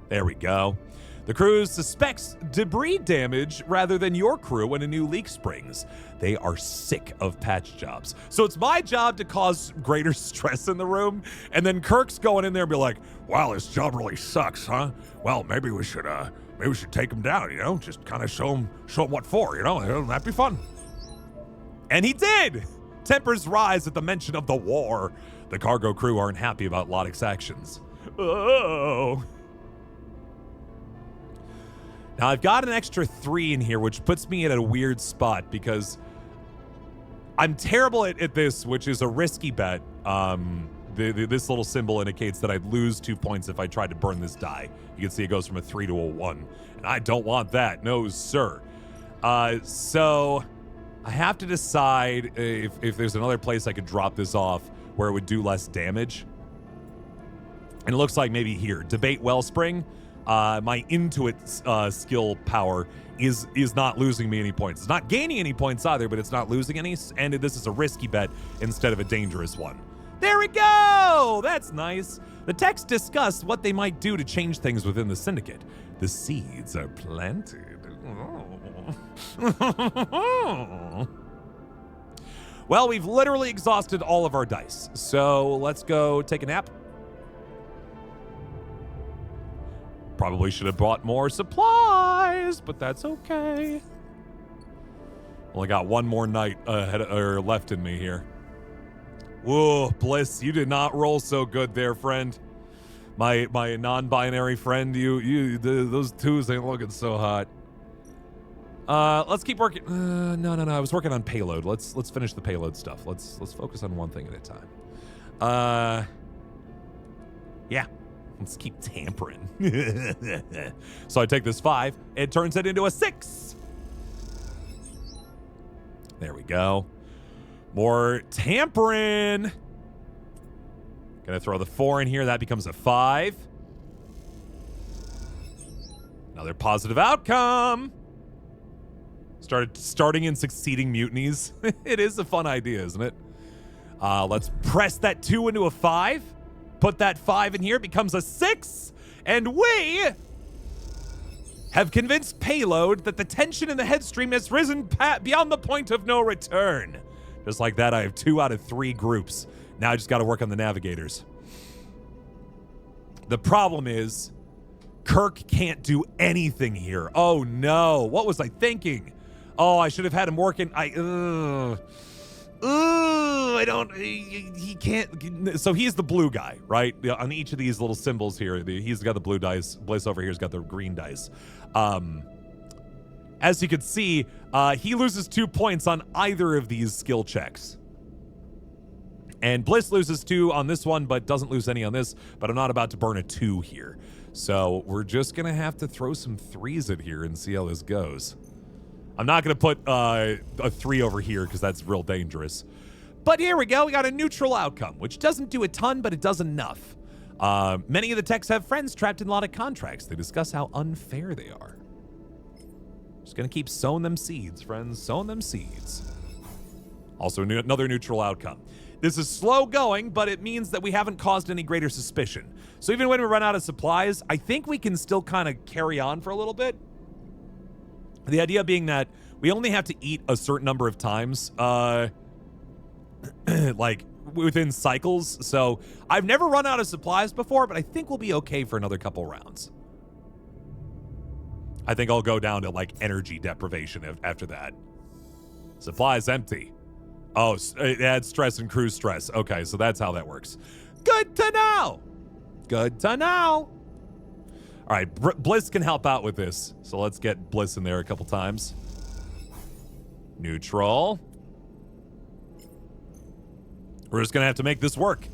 There we go. The crew suspects debris damage rather than your crew when a new leak springs. They are sick of patch jobs. So it's my job to cause greater stress in the room, and then Kirk's going in there and be like, Wow, this job really sucks, huh? Well, maybe we should take him down, you know? Just kind of show him what for, you know? That'd be fun. and he did! Tempers rise at the mention of the war. The cargo crew aren't happy about Loddick's actions. Oh. Now, I've got an extra 3 in here, which puts me at a weird spot because I'm terrible at this, which is a risky bet. This little symbol indicates that I'd lose 2 points if I tried to burn this die. You can see it goes from a 3 to a 1. And I don't want that. No, sir. So I have to decide if there's another place I could drop this off where it would do less damage. And it looks like maybe here. Debate Wellspring. My Intuit skill power is not losing me any points. It's not gaining any points either, but it's not losing any. And this is a risky bet instead of a dangerous one. There we go! That's nice. The text discussed what they might do to change things within the syndicate. The seeds are planted. Well, we've literally exhausted all of our dice. So let's go take a nap. Probably should have bought more supplies, but that's okay. Only got one more night left in me here. Whoa, Bliss, you did not roll so good there, friend. My non-binary friend, those 2s ain't looking so hot. Let's keep working. No. I was working on payload. Let's finish the payload stuff. Let's focus on one thing at a time. Yeah. Let's keep tampering. So I take this 5. It turns it into a 6. There we go. More tampering. Gonna throw the 4 in here. That becomes a 5. Another positive outcome. Starting and succeeding mutinies. It is a fun idea, isn't it? Let's press that 2 into a 5. Put that 5 in here, it becomes a 6, and we have convinced Payload that the tension in the headstream has risen beyond the point of no return. Just like that, I have 2 out of 3 groups. Now I just got to work on the navigators. The problem is, Kirk can't do anything here. Oh no, what was I thinking? Oh, I should have had him working. He can't. So he's the blue guy, right? On each of these little symbols here, he's got the blue dice. Bliss over here's got the green dice. As you can see, he loses 2 points on either of these skill checks. And Bliss loses 2 on this one, but doesn't lose any on this. But I'm not about to burn a 2 here. So we're just going to have to throw some 3s in here and see how this goes. I'm not going to put a 3 over here because that's real dangerous. But here we go. We got a neutral outcome, which doesn't do a ton, but it does enough. Many of the techs have friends trapped in a lot of contracts. They discuss how unfair they are. Just going to keep sowing them seeds, friends. Sowing them seeds. Also, another neutral outcome. This is slow going, but it means that we haven't caused any greater suspicion. So even when we run out of supplies, I think we can still kind of carry on for a little bit. The idea being that we only have to eat a certain number of times, like within cycles. So I've never run out of supplies before, but I think we'll be okay for another couple rounds. I think I'll go down to like energy deprivation after that. Supplies empty. Oh, it adds stress and crew stress. Okay, so that's how that works. Good to know. Good to know. All right, Bliss can help out with this. So let's get Bliss in there a couple times. Neutral. We're just going to have to make this work.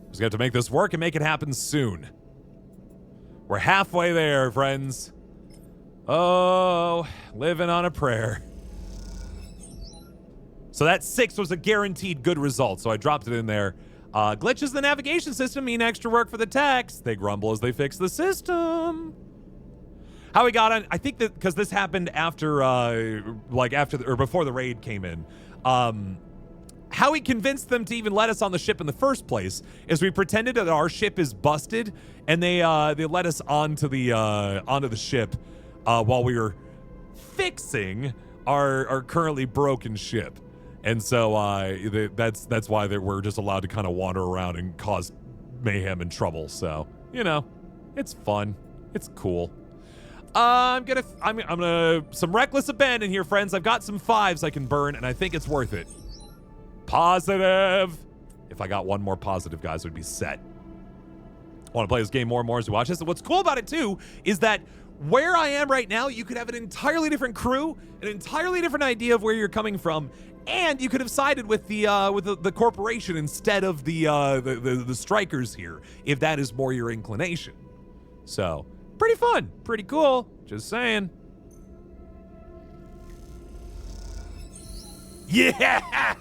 Just have to make this work and make it happen soon. We're halfway there, friends. Oh, living on a prayer. So that 6 was a guaranteed good result, so I dropped it in there. Glitches in the navigation system mean extra work for the techs. They grumble as they fix the system. How we got on, I think that because this happened after, or before the raid came in. How we convinced them to even let us on the ship in the first place is we pretended that our ship is busted, and they let us onto the ship while we were fixing our currently broken ship. And so that's why we're just allowed to kind of wander around and cause mayhem and trouble. So, you know, it's fun. It's cool. I'm gonna some reckless abandon here, friends. I've got some 5s I can burn, and I think it's worth it. Positive. If I got one more positive, guys, would be set. I want to play this game more and more as we watch this. And what's cool about it too is that where I am right now, you could have an entirely different crew, an entirely different idea of where you're coming from, and you could have sided with the corporation instead of the strikers here, if that is more your inclination. So, pretty fun, pretty cool. Just saying. Yeah!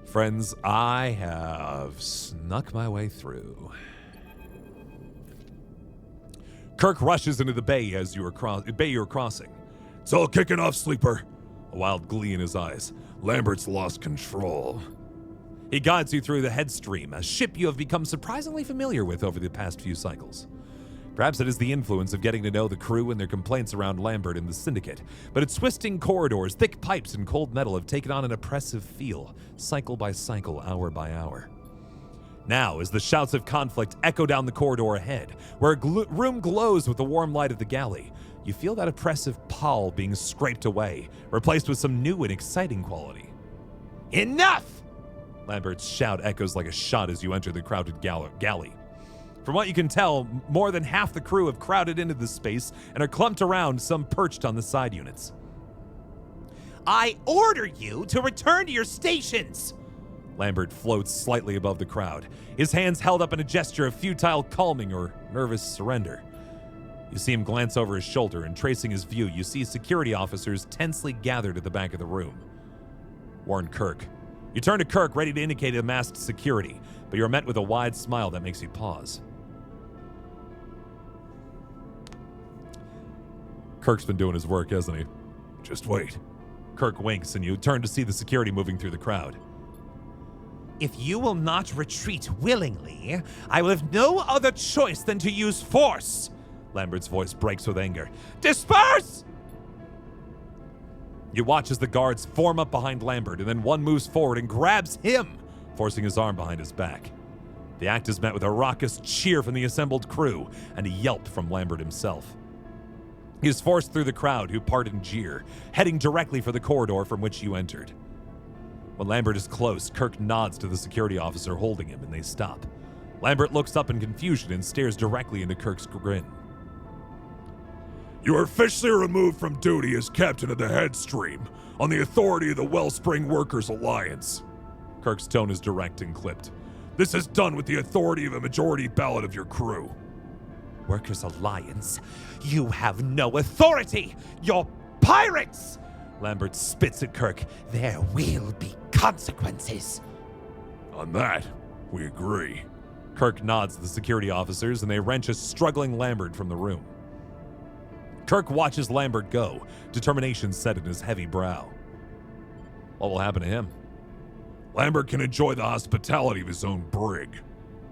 Friends, I have snuck my way through. Kirk rushes into the bay as you are crossing. It's all kicking off, Sleeper. A wild glee in his eyes. Lambert's lost control. He guides you through the headstream, a ship you have become surprisingly familiar with over the past few cycles. Perhaps it is the influence of getting to know the crew and their complaints around Lambert and the Syndicate, but its twisting corridors, thick pipes, and cold metal have taken on an oppressive feel, cycle by cycle, hour by hour. Now, as the shouts of conflict echo down the corridor ahead, where a room glows with the warm light of the galley, you feel that oppressive pall being scraped away, replaced with some new and exciting quality. Enough! Lambert's shout echoes like a shot as you enter the crowded galley. From what you can tell, more than half the crew have crowded into the space and are clumped around, some perched on the side units. I order you to return to your stations! Lambert floats slightly above the crowd, his hands held up in a gesture of futile calming or nervous surrender. You see him glance over his shoulder, and tracing his view, you see security officers tensely gathered at the back of the room. Warn Kirk. You turn to Kirk, ready to indicate amassed security, but you're met with a wide smile that makes you pause. Kirk's been doing his work, hasn't he? Just wait. Kirk winks, and you turn to see the security moving through the crowd. If you will not retreat willingly, I will have no other choice than to use force. Lambert's voice breaks with anger. Disperse! You watch as the guards form up behind Lambert, and then one moves forward and grabs him, forcing his arm behind his back. The act is met with a raucous cheer from the assembled crew and a yelp from Lambert himself. He is forced through the crowd, who part and jeer, heading directly for the corridor from which you entered. When Lambert is close, Kirk nods to the security officer holding him, and they stop. Lambert looks up in confusion and stares directly into Kirk's grin. You are officially removed from duty as captain of the Headstream on the authority of the Wellspring Workers Alliance. Kirk's tone is direct and clipped. This is done with the authority of a majority ballot of your crew. Workers Alliance? You have no authority! You're pirates! Lambert spits at Kirk. There will be consequences. On that, we agree. Kirk nods to the security officers, and they wrench a struggling Lambert from the room. Kirk watches Lambert go, determination set in his heavy brow. What will happen to him? Lambert can enjoy the hospitality of his own brig.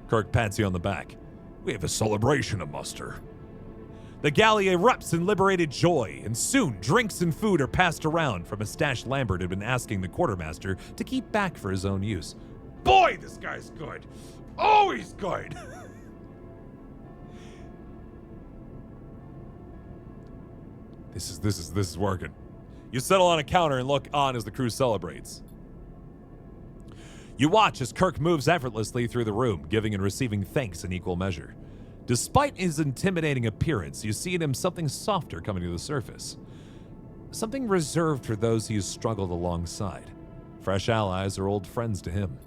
Kirk pats you on the back. We have a celebration to muster. The galley erupts in liberated joy, and soon drinks and food are passed around from a stash Lambert had been asking the quartermaster to keep back for his own use. Boy, this guy's good. Oh, he's good. This is working. You settle on a counter and look on as the crew celebrates. You watch as Kirk moves effortlessly through the room, giving and receiving thanks in equal measure. Despite his intimidating appearance, you see in him something softer coming to the surface. something reserved for those he has struggled alongside. Fresh allies are old friends to him.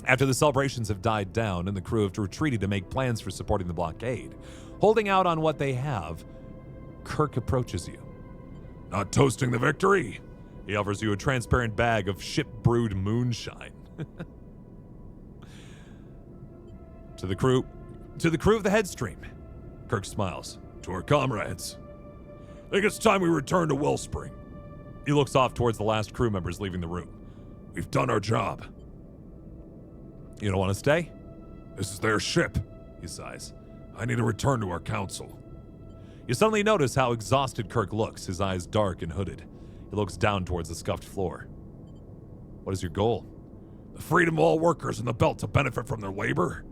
After the celebrations have died down and the crew have retreated to make plans for supporting the blockade, holding out on what they have, Kirk approaches you. Not toasting the victory? He offers you a transparent bag of ship-brewed moonshine. To the crew of the Headstream, Kirk smiles. To our comrades. I think it's time we return to Wellspring. He looks off towards the last crew members leaving the room. We've done our job. You don't want to stay? This is their ship. He sighs. I need to return to our council. You suddenly notice how exhausted Kirk looks, his eyes dark and hooded. He looks down towards the scuffed floor. What is your goal? The freedom of all workers in the belt to benefit from their labor?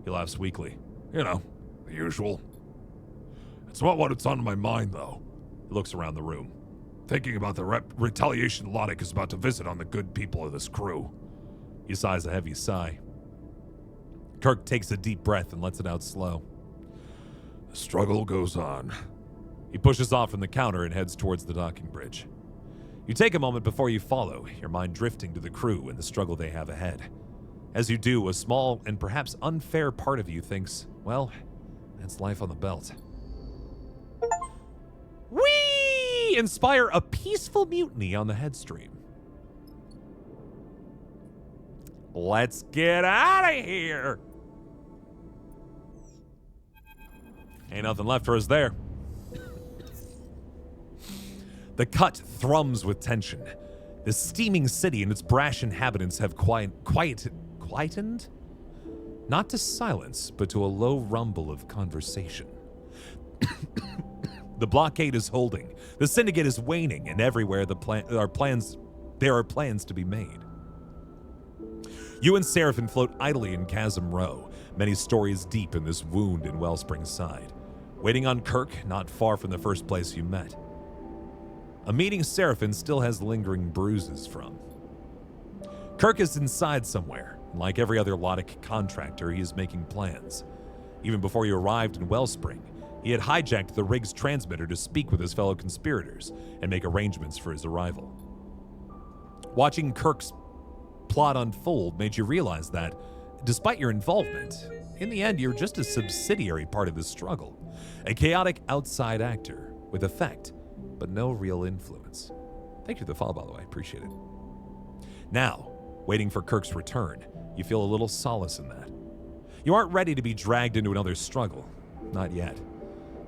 He laughs weakly. You know, the usual. It's not what's on my mind, though. He looks around the room. Thinking about the retaliation Lodic is about to visit on the good people of this crew. He sighs a heavy sigh. Kirk takes a deep breath and lets it out slow. The struggle goes on. He pushes off from the counter and heads towards the docking bridge. You take a moment before you follow, your mind drifting to the crew and the struggle they have ahead. As you do, a small and perhaps unfair part of you thinks, well, that's life on the belt. We inspire a peaceful mutiny on the Headstream. Let's get out of here. Ain't nothing left for us there. The cut thrums with tension. The steaming city and its brash inhabitants have quietened? Not to silence, but to a low rumble of conversation. The blockade is holding. The syndicate is waning, and everywhere there are plans to be made. You and Seraphim float idly in Chasm Row, many stories deep in this wound in Wellspring's side, waiting on Kirk not far from the first place you met. A meeting Seraphim still has lingering bruises from. Kirk is inside somewhere, and like every other Lodic contractor, he is making plans. Even before you arrived in Wellspring, he had hijacked the rig's transmitter to speak with his fellow conspirators and make arrangements for his arrival. Watching Kirk's plot unfold made you realize that, despite your involvement, in the end you're just a subsidiary part of this struggle, a chaotic outside actor with effect, but no real influence. Thank you for the follow, by the way, appreciate it. Now, waiting for Kirk's return, you feel a little solace in that. You aren't ready to be dragged into another struggle, not yet.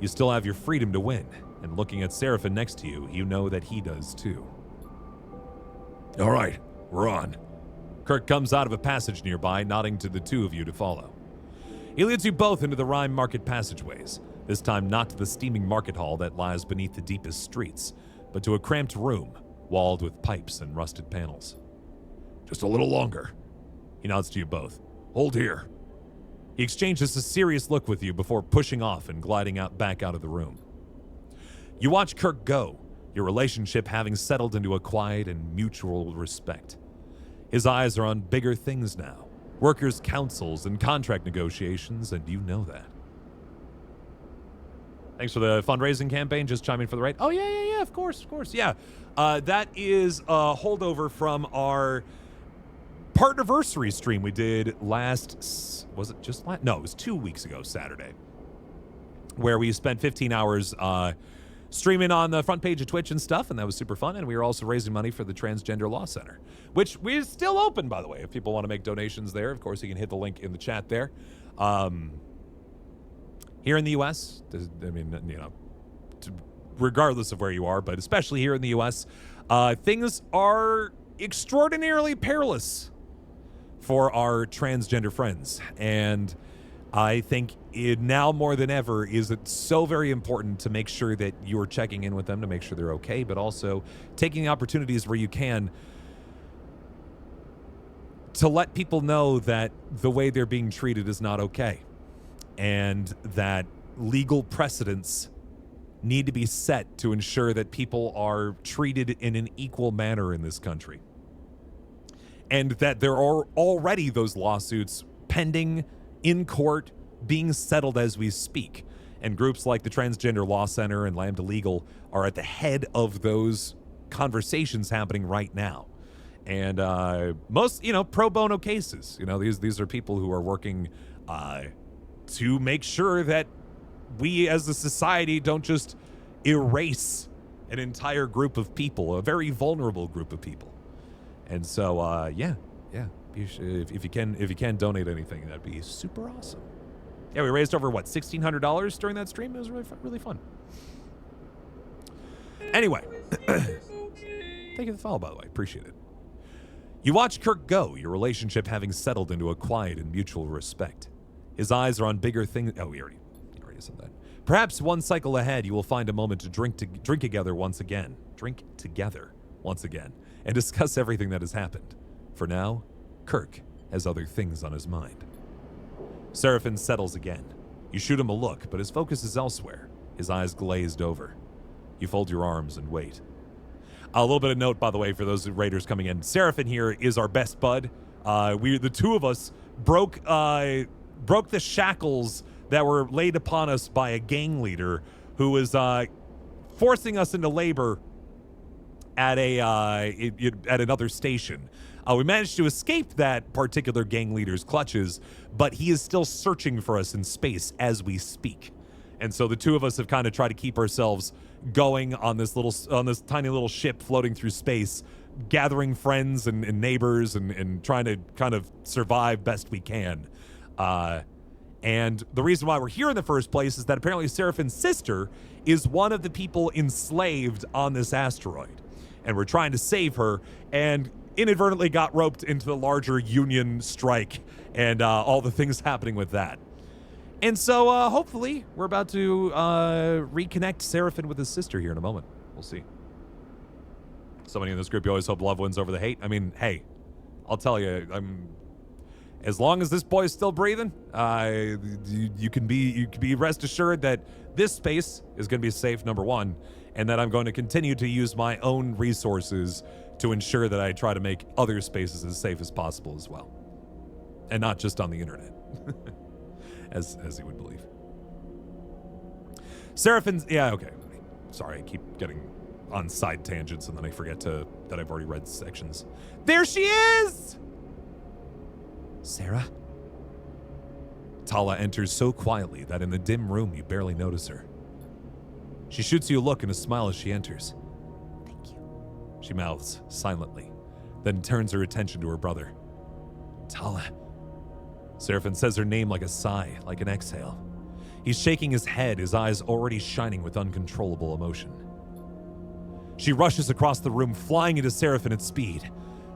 You still have your freedom to win, and looking at Seraphim next to you, you know that he does too. All right, we're on. Kirk comes out of a passage nearby, nodding to the two of you to follow. He leads you both into the Rhyme Market passageways, this time not to the steaming market hall that lies beneath the deepest streets, but to a cramped room, walled with pipes and rusted panels. Just a little longer. He nods to you both. Hold here. He exchanges a serious look with you before pushing off and gliding back out of the room. You watch Kirk go, your relationship having settled into a quiet and mutual respect. His eyes are on bigger things now, workers' councils and contract negotiations, and you know that. Thanks for the fundraising campaign, just chiming for the right. Oh, yeah, of course, yeah. That is a holdover from our Partnerversary stream we did last, was it just last? No, it was 2 weeks ago, Saturday, where we spent 15 hours streaming on the front page of Twitch and stuff, and that was super fun, and we were also raising money for the Transgender Law Center, which is still open, by the way. If people want to make donations there, of course, you can hit the link in the chat there. Here in the U.S., I mean, you know, regardless of where you are, but especially here in the U.S., things are extraordinarily perilous for our transgender friends, and I think now more than ever is it so very important to make sure that you're checking in with them to make sure they're okay, but also taking opportunities where you can to let people know that the way they're being treated is not okay, and that legal precedents need to be set to ensure that people are treated in an equal manner in this country. And that there are already those lawsuits pending in court, being settled as we speak. And groups like the Transgender Law Center and Lambda Legal are at the head of those conversations happening right now. And most, pro bono cases. These are people who are working to make sure that we as a society don't just erase an entire group of people, a very vulnerable group of people. And so, yeah. If you can donate anything, that'd be super awesome. Yeah, we raised over $1,600 during that stream. It was really fun. Anyway, thank you for the follow, by the way. Appreciate it. You watch Kirk go, your relationship having settled into a quiet and mutual respect. His eyes are on bigger things. Oh, you already said that. Perhaps one cycle ahead, you will find a moment to drink together once again. Drink together once again, and discuss everything that has happened. For now, Kirk has other things on his mind. Seraphin settles again. You shoot him a look, but his focus is elsewhere. His eyes glazed over. You fold your arms and wait. A little bit of note, by the way, for those raiders coming in. Seraphin here is our best bud. The two of us broke the shackles that were laid upon us by a gang leader who was forcing us into labor at another station. We managed to escape that particular gang leader's clutches, but he is still searching for us in space as we speak. And so the two of us have kind of tried to keep ourselves going on this tiny little ship floating through space, gathering friends and neighbors and trying to kind of survive best we can. And the reason why we're here in the first place is that apparently Seraphin's sister is one of the people enslaved on this asteroid. And we're trying to save her, and inadvertently got roped into the larger Union strike and all the things happening with that. And so hopefully we're about to reconnect Seraphin with his sister here in a moment. We'll see. Somebody in this group, you always hope love wins over the hate. I mean, hey, I'll tell you, as long as this boy's still breathing, you can be rest assured that this space is going to be safe, number one, and that I'm going to continue to use my own resources to ensure that I try to make other spaces as safe as possible as well. And not just on the internet, as you would believe. Seraphin's, yeah, okay. Sorry, I keep getting on side tangents and then I forget that I've already read sections. There she is! Sarah? Tala enters so quietly that in the dim room you barely notice her. She shoots you a look and a smile as she enters. Thank you, she mouths silently, then turns her attention to her brother. Tala. Seraphin says her name like a sigh, like an exhale. He's shaking his head, his eyes already shining with uncontrollable emotion. She rushes across the room, flying into Seraphin at speed.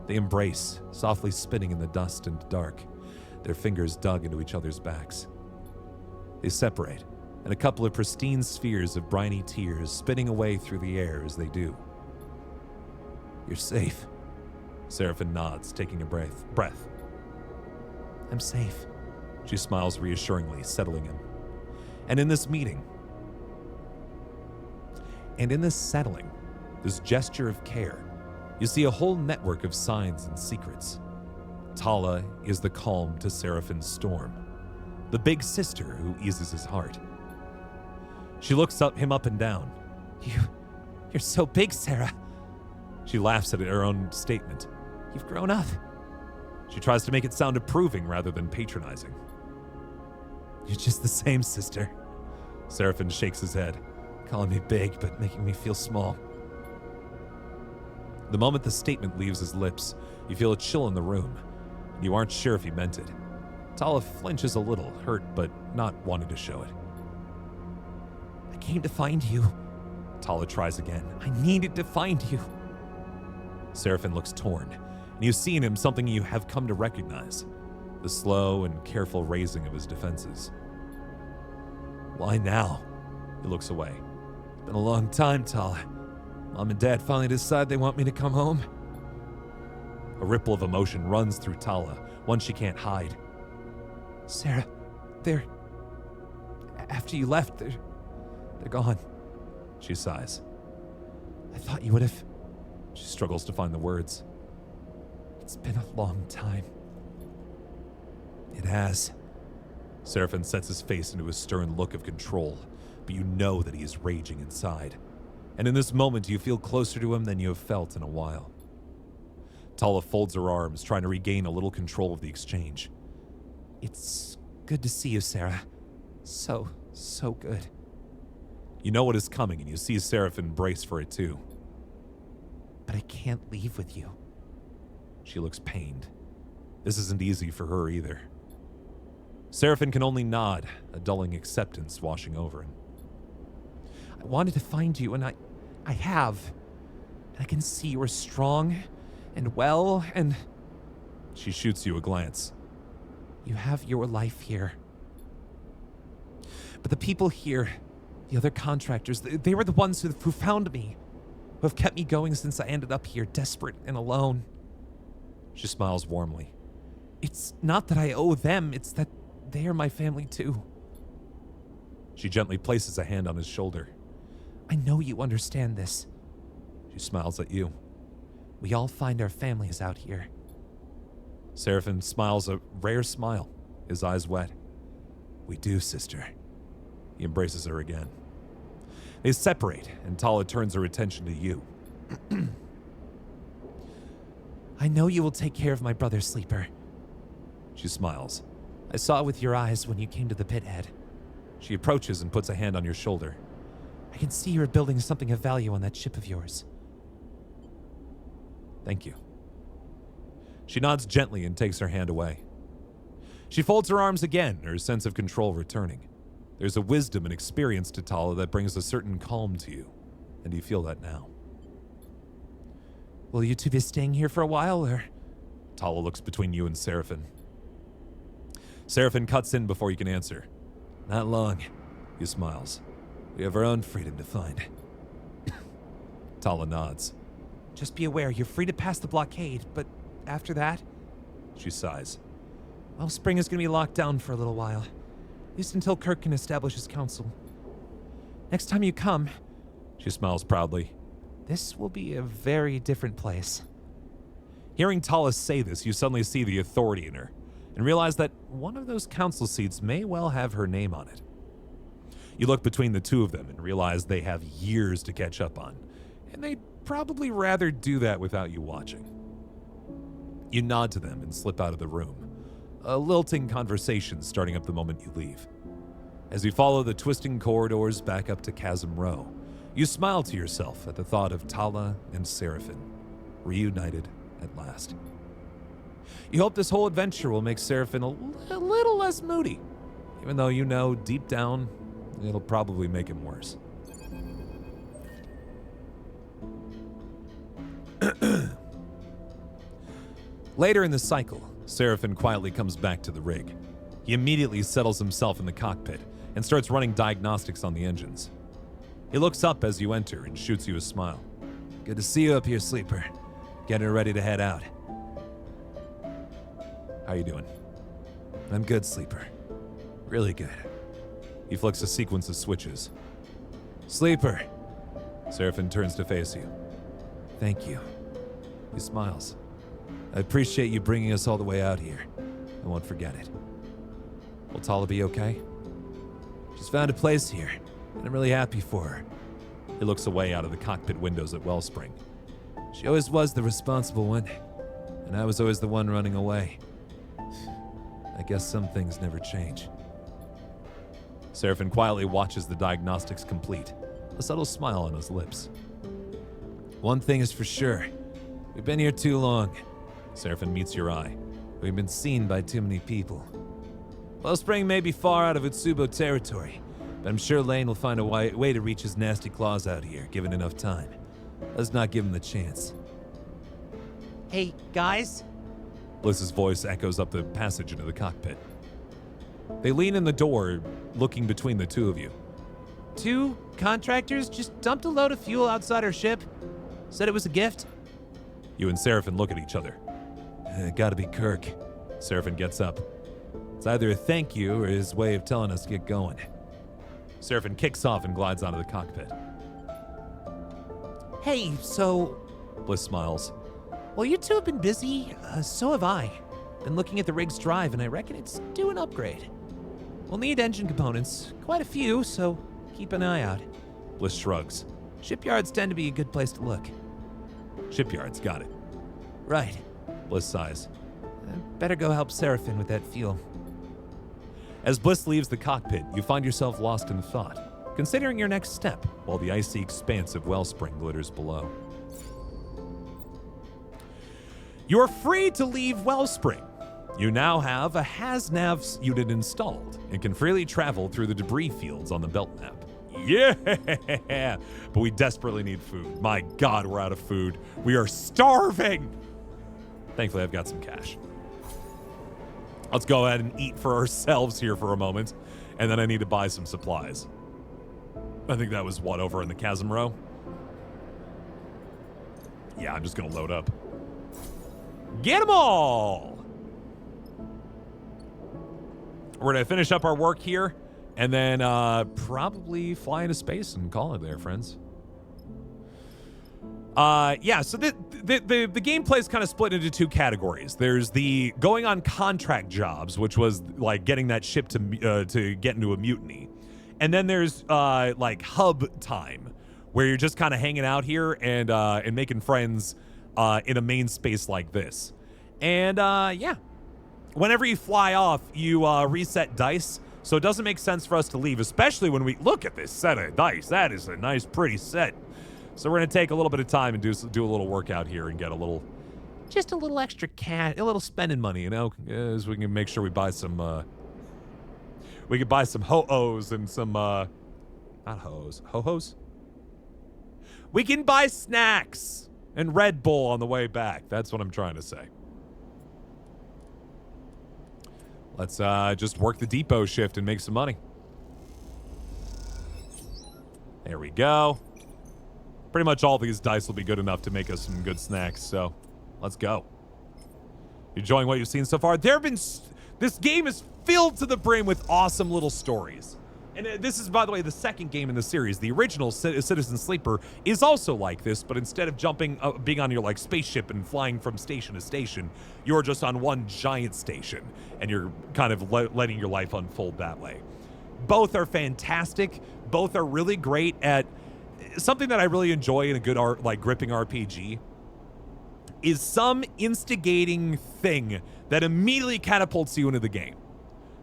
They embrace, softly spinning in the dust and dark, their fingers dug into each other's backs. They separate, and a couple of pristine spheres of briny tears spinning away through the air as they do. You're safe. Seraphin nods, taking a breath. I'm safe. She smiles reassuringly, settling him. And in this settling, this gesture of care, you see a whole network of signs and secrets. Tala is the calm to Seraphin's storm, the big sister who eases his heart. She looks him up and down. You're so big, Sarah. She laughs at her own statement. You've grown up. She tries to make it sound approving rather than patronizing. You're just the same, sister. Seraphin shakes his head, calling me big but making me feel small. The moment the statement leaves his lips, you feel a chill in the room. You aren't sure if he meant it. Tala flinches a little, hurt but not wanting to show it. I came to find you. Tala tries again. I needed to find you. Seraphin looks torn, and you see in him something you have come to recognize, the slow and careful raising of his defenses. Why now? He looks away. It's been a long time, Tala. Mom and Dad finally decide they want me to come home. A ripple of emotion runs through Tala, one she can't hide. Sarah, after you left, they're gone. She sighs. I thought you would have. She struggles to find the words. It's been a long time. It has. Seraphin sets his face into a stern look of control, but you know that he is raging inside. And in this moment, you feel closer to him than you have felt in a while. Tala folds her arms, trying to regain a little control of the exchange. It's good to see you, Sarah. So good. You know what is coming, and you see Seraphine brace for it too. But I can't leave with you. She looks pained. This isn't easy for her either. Seraphine can only nod, a dulling acceptance washing over him. I wanted to find you, and I have. And I can see you are strong and well, and... She shoots you a glance. You have your life here. But the people here, the other contractors, they were the ones who found me, who have kept me going since I ended up here, desperate and alone. She smiles warmly. It's not that I owe them, it's that they are my family too. She gently places a hand on his shoulder. I know you understand this. She smiles at you. We all find our families out here. Seraphine smiles a rare smile, his eyes wet. We do, sister. He embraces her again. They separate, and Tala turns her attention to you. I know you will take care of my brother, Sleeper. She smiles. I saw it with your eyes when you came to the pit head. She approaches and puts a hand on your shoulder. I can see you're building something of value on that ship of yours. Thank you. She nods gently and takes her hand away. She folds her arms again, her sense of control returning. There's a wisdom and experience to Tala that brings a certain calm to you, and you feel that now. Will you two be staying here for a while, or? Tala looks between you and Seraphine. Seraphine cuts in before you can answer. Not long. He smiles. We have our own freedom to find. Tala nods. Just be aware, you're free to pass the blockade, but after that? She sighs. Well, Spring is going to be locked down for a little while. At least until Kirk can establish his council. Next time you come... She smiles proudly. This will be a very different place. Hearing Tala say this, you suddenly see the authority in her, and realize that one of those council seats may well have her name on it. You look between the two of them and realize they have years to catch up on, and they'd probably rather do that without you watching. You nod to them and slip out of the room, a lilting conversation starting up the moment you leave. As you follow the twisting corridors back up to Chasm Row, you smile to yourself at the thought of Tala and Seraphine, reunited at last. You hope this whole adventure will make Seraphine a little less moody, even though you know deep down it'll probably make him worse. Later in the cycle, Seraphine quietly comes back to the rig. He immediately settles himself in the cockpit and starts running diagnostics on the engines. He looks up as you enter and shoots you a smile. Good to see you up here, Sleeper. Getting ready to head out. How you doing? I'm good, Sleeper. Really good. He flicks a sequence of switches. Sleeper! Seraphine turns to face you. Thank you. He smiles. I appreciate you bringing us all the way out here. I won't forget it. Will Tala be okay? She's found a place here, and I'm really happy for her. He looks away out of the cockpit windows at Wellspring. She always was the responsible one, and I was always the one running away. I guess some things never change. Seraphine quietly watches the diagnostics complete, a subtle smile on his lips. One thing is for sure. We've been here too long. Seraphine meets your eye. We've been seen by too many people. Wellspring may be far out of Utsubo territory, but I'm sure Lane will find a way to reach his nasty claws out here, given enough time. Let's not give him the chance. Hey, guys? Bliss's voice echoes up the passage into the cockpit. They lean in the door, looking between the two of you. 2 contractors just dumped a load of fuel outside our ship. Said it was a gift. You and Seraphine look at each other. Gotta be Kirk. Seraphine gets up. It's either a thank you or his way of telling us to get going. Seraphine kicks off and glides out of the cockpit. Hey, so... Bliss smiles. Well, you two have been busy. So have I. Been looking at the rig's drive, and I reckon it's due an upgrade. We'll need engine components. Quite a few, so keep an eye out. Bliss shrugs. Shipyards tend to be a good place to look. Shipyards, got it. Right. Bliss sighs. Better go help Seraphim with that fuel. As Bliss leaves the cockpit, you find yourself lost in thought, considering your next step while the icy expanse of Wellspring glitters below. You are free to leave Wellspring. You now have a HasNav unit installed and can freely travel through the debris fields on the belt map. Yeah! But we desperately need food. My God, we're out of food. We are starving! Thankfully, I've got some cash. Let's go ahead and eat for ourselves here for a moment, and then I need to buy some supplies. I think that was, what, over in the chasm row? Yeah, I'm just gonna load up. Get them all! We're gonna finish up our work here, and then probably fly into space and call it there, friends. Yeah, so the gameplay is kind of split into two categories. There's the going on contract jobs, which was like getting that ship to get into a mutiny, and then there's like hub time, where you're just kind of hanging out here and making friends in a main space like this. And yeah, whenever you fly off, you reset dice. So it doesn't make sense for us to leave, especially when we look at this set of dice. That is a nice, pretty set. So we're gonna take a little bit of time and do a little workout here and get just a little extra cash, a little spending money, you know, as we can make sure we buy some. We could buy some ho-ohs and some not ho-ohs, ho-hos. We can buy snacks and Red Bull on the way back. That's what I'm trying to say. Let's just work the depot shift and make some money. There we go. Pretty much all these dice will be good enough to make us some good snacks, so let's go. You enjoying what you've seen so far? This game is filled to the brim with awesome little stories. And this is, by the way, the second game in the series. The original Citizen Sleeper is also like this, but instead of being on your like spaceship and flying from station to station, you're just on one giant station, and you're kind of letting your life unfold that way. Both are fantastic. Both are really great at something that I really enjoy in a good gripping RPG. Is some instigating thing that immediately catapults you into the game.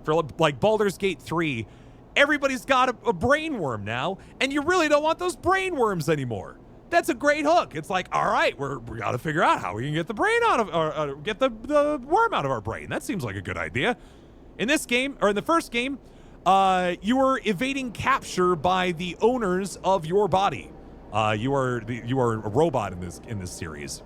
For like Baldur's Gate 3. Everybody's got a brain worm now, and you really don't want those brain worms anymore. That's a great hook. It's like, all right, we got to figure out how we can get the brain out of, or get the worm out of our brain. That seems like a good idea. In this game, or in the first game, you were evading capture by the owners of your body. You are a robot in this series,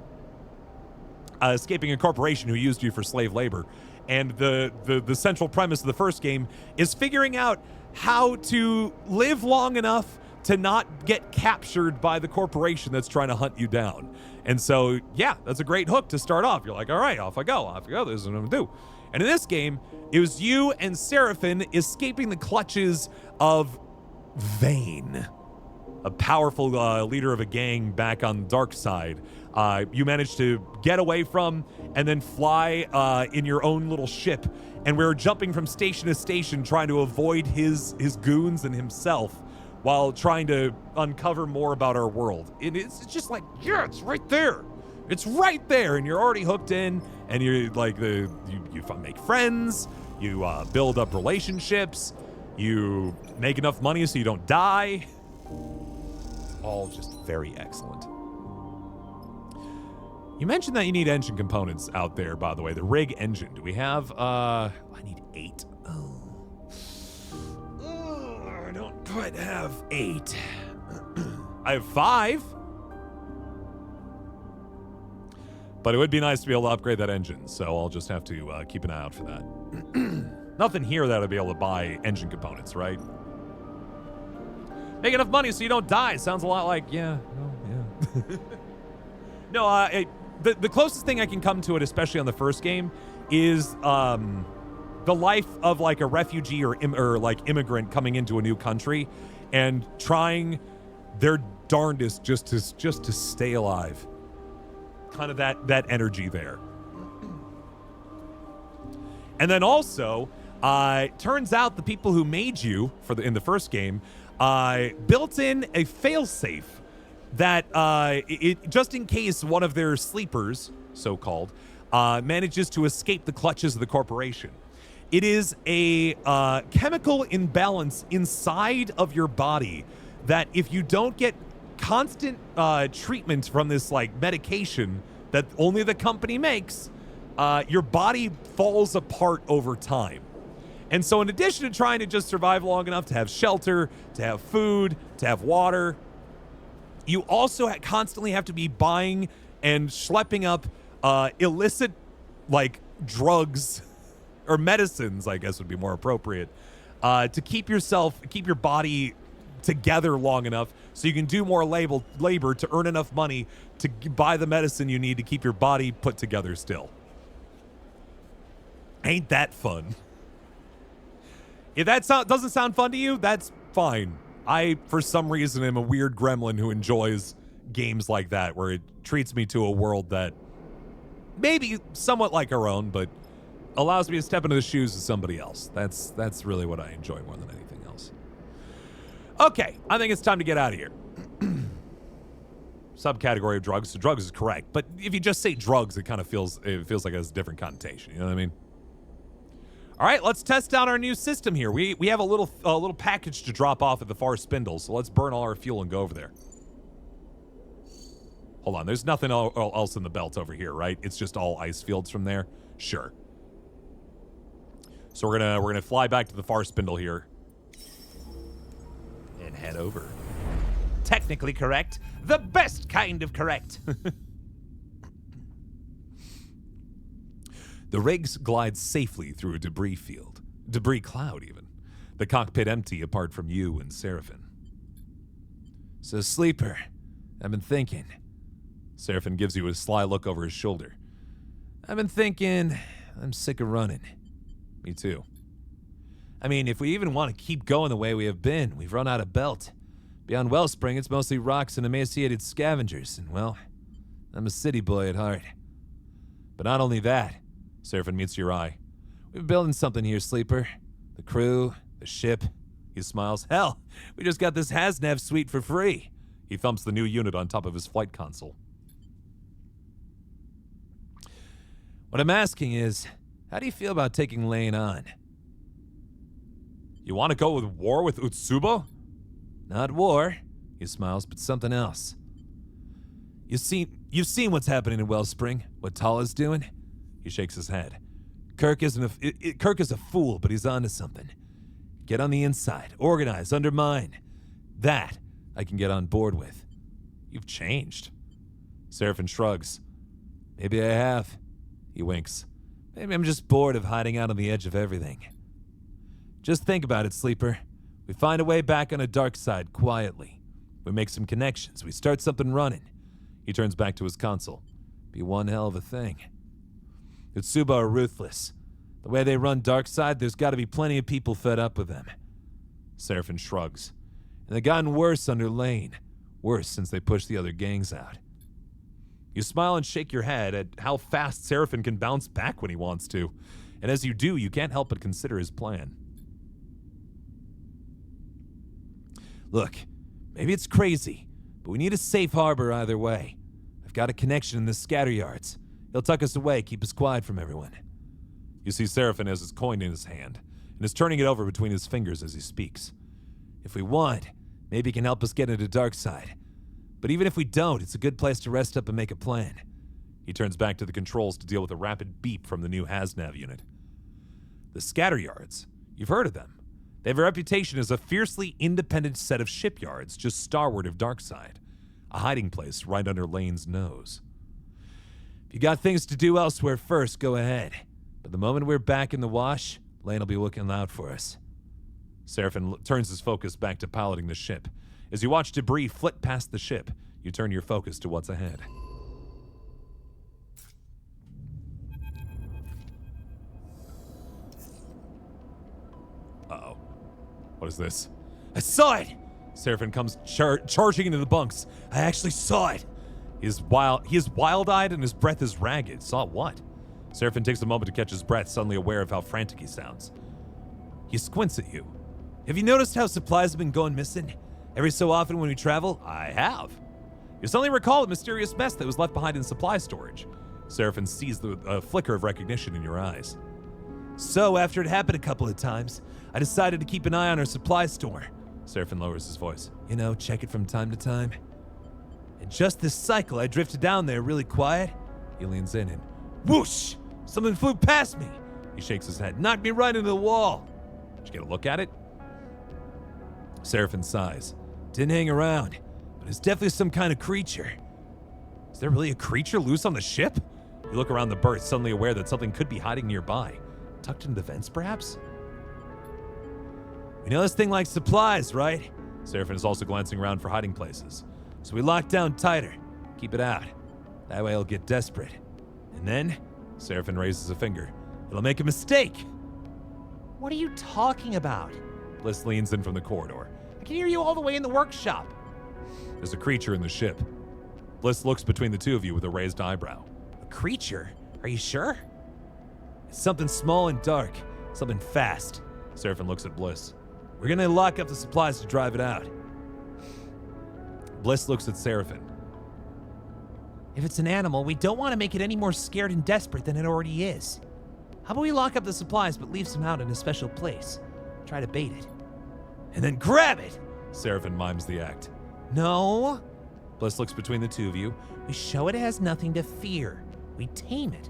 escaping a corporation who used you for slave labor. And the central premise of the first game is figuring out how to live long enough to not get captured by the corporation that's trying to hunt you down. And so, yeah, that's a great hook to start off. You're like, all right, off I go. This is what I'm gonna do. And in this game, it was you and Seraphim escaping the clutches of Vane, a powerful leader of a gang back on the dark side. You managed to get away from and then fly in your own little ship. And we were jumping from station to station trying to avoid his goons and himself while trying to uncover more about our world. And it's just like, yeah, it's right there. It's right there. And you're already hooked in, and you're like, you make friends, you build up relationships, you make enough money so you don't die. It's all just very excellent. You mentioned that you need engine components out there, by the way. The rig engine. Do we have, I need 8. Oh, I don't quite have 8. I have 5. But it would be nice to be able to upgrade that engine, so I'll just have to keep an eye out for that. Nothing here that I'd be able to buy engine components, right? Make enough money so you don't die. Sounds a lot like, yeah, well, yeah. No, the closest thing I can come to it, especially on the first game, is the life of like a refugee or like immigrant coming into a new country and trying their darndest just to stay alive. Kind of that energy there. And then also, turns out the people who made you in the first game built in a failsafe that just in case one of their sleepers, so-called, manages to escape the clutches of the corporation. It is a chemical imbalance inside of your body that if you don't get constant treatment from this like medication that only the company makes, your body falls apart over time. And so in addition to trying to just survive long enough to have shelter, to have food, to have water, you also constantly have to be buying and schlepping up illicit like drugs or medicines, I guess would be more appropriate, to keep your body together long enough so you can do more labor to earn enough money to buy the medicine you need to keep your body put together still. Ain't that fun? If that doesn't sound fun to you, that's fine. I, for some reason, am a weird gremlin who enjoys games like that, where it treats me to a world that maybe somewhat like our own, but allows me to step into the shoes of somebody else. That's really what I enjoy more than anything else. Okay, I think it's time to get out of here. Subcategory of drugs. So drugs is correct, but if you just say drugs, it kind of feels like it has a different connotation. You know what I mean? All right, let's test out our new system here. We have a little package to drop off at the far spindle, so let's burn all our fuel and go over there. Hold on, there's nothing else in the belt over here, right? It's just all ice fields from there. Sure. So we're gonna fly back to the far spindle here and head over. Technically correct. The best kind of correct. The rigs glide safely through a debris cloud even. The cockpit empty apart from you and Seraphim. So, Sleeper, I've been thinking. Seraphim gives you a sly look over his shoulder. I've been thinking, I'm sick of running. Me too. I mean, if we even want to keep going the way we have been, we've run out of belt. Beyond Wellspring, it's mostly rocks and emaciated scavengers, and well, I'm a city boy at heart. But not only that, Seraphim meets your eye. We're building something here, Sleeper. The crew, the ship. He smiles. Hell, we just got this HasNav suite for free. He thumps the new unit on top of his flight console. What I'm asking is, how do you feel about taking Lane on? You want to go with war with Utsubo? Not war, he smiles, but something else. You've seen what's happening in Wellspring, what Tala's doing? He shakes his head. Kirk is a fool, but he's onto something. Get on the inside, organize, undermine. That I can get on board with. You've changed. Seraphim shrugs. Maybe I have. He winks. Maybe I'm just bored of hiding out on the edge of everything. Just think about it, Sleeper. We find a way back on a dark side quietly. We make some connections. We start something running. He turns back to his console. Be one hell of a thing. Utsubo are ruthless. The way they run Darkside, there's got to be plenty of people fed up with them. Seraphim shrugs. And they've gotten worse under Lane. Worse since they pushed the other gangs out. You smile and shake your head at how fast Seraphim can bounce back when he wants to. And as you do, you can't help but consider his plan. Look, maybe it's crazy, but we need a safe harbor either way. I've got a connection in the scatter yards. He'll tuck us away, keep us quiet from everyone. You see Seraphim has his coin in his hand, and is turning it over between his fingers as he speaks. If we want, maybe he can help us get into Darkside. But even if we don't, it's a good place to rest up and make a plan. He turns back to the controls to deal with a rapid beep from the new HasNav unit. The scatter yards. You've heard of them. They have a reputation as a fiercely independent set of shipyards just starward of Darkside, a hiding place right under Lane's nose. If you got things to do elsewhere first, go ahead. But the moment we're back in the wash, Lane will be looking out for us. Seraphim turns his focus back to piloting the ship. As you watch debris flit past the ship, you turn your focus to what's ahead. Uh-oh. What is this? I saw it! Seraphim comes charging into the bunks. I actually saw it! He is wild-eyed and his breath is ragged. Saw what? Seraphim takes a moment to catch his breath, suddenly aware of how frantic he sounds. He squints at you. Have you noticed how supplies have been going missing? Every so often when we travel? I have. You suddenly recall a mysterious mess that was left behind in supply storage. Seraphin sees the flicker of recognition in your eyes. So, after it happened a couple of times, I decided to keep an eye on our supply store. Seraphin lowers his voice. You know, check it from time to time. And just this cycle, I drifted down there really quiet. He leans in and whoosh! Something flew past me. He shakes his head, knocked me right into the wall. Did you get a look at it? Seraphin sighs. Didn't hang around, but it's definitely some kind of creature. Is there really a creature loose on the ship? You look around the berth, suddenly aware that something could be hiding nearby. Tucked into the vents, perhaps? We know this thing likes supplies, right? Seraphin is also glancing around for hiding places. So we lock down tighter. Keep it out. That way it'll get desperate. And then, Seraphin raises a finger. it'll make a mistake. What are you talking about? Bliss leans in from the corridor. I can hear you all the way in the workshop. There's a creature in the ship. Bliss looks between the two of you with a raised eyebrow. A creature? Are you sure? It's something small and dark. Something fast. Seraphin looks at Bliss. We're gonna lock up the supplies to drive it out. Bliss looks at Seraphin. If it's an animal, we don't want to make it any more scared and desperate than it already is. How about we lock up the supplies but leave some out in a special place? Try to bait it. And then grab it! Seraphin mimes the act. No. Bliss looks between the two of you. We show it has nothing to fear. We tame it.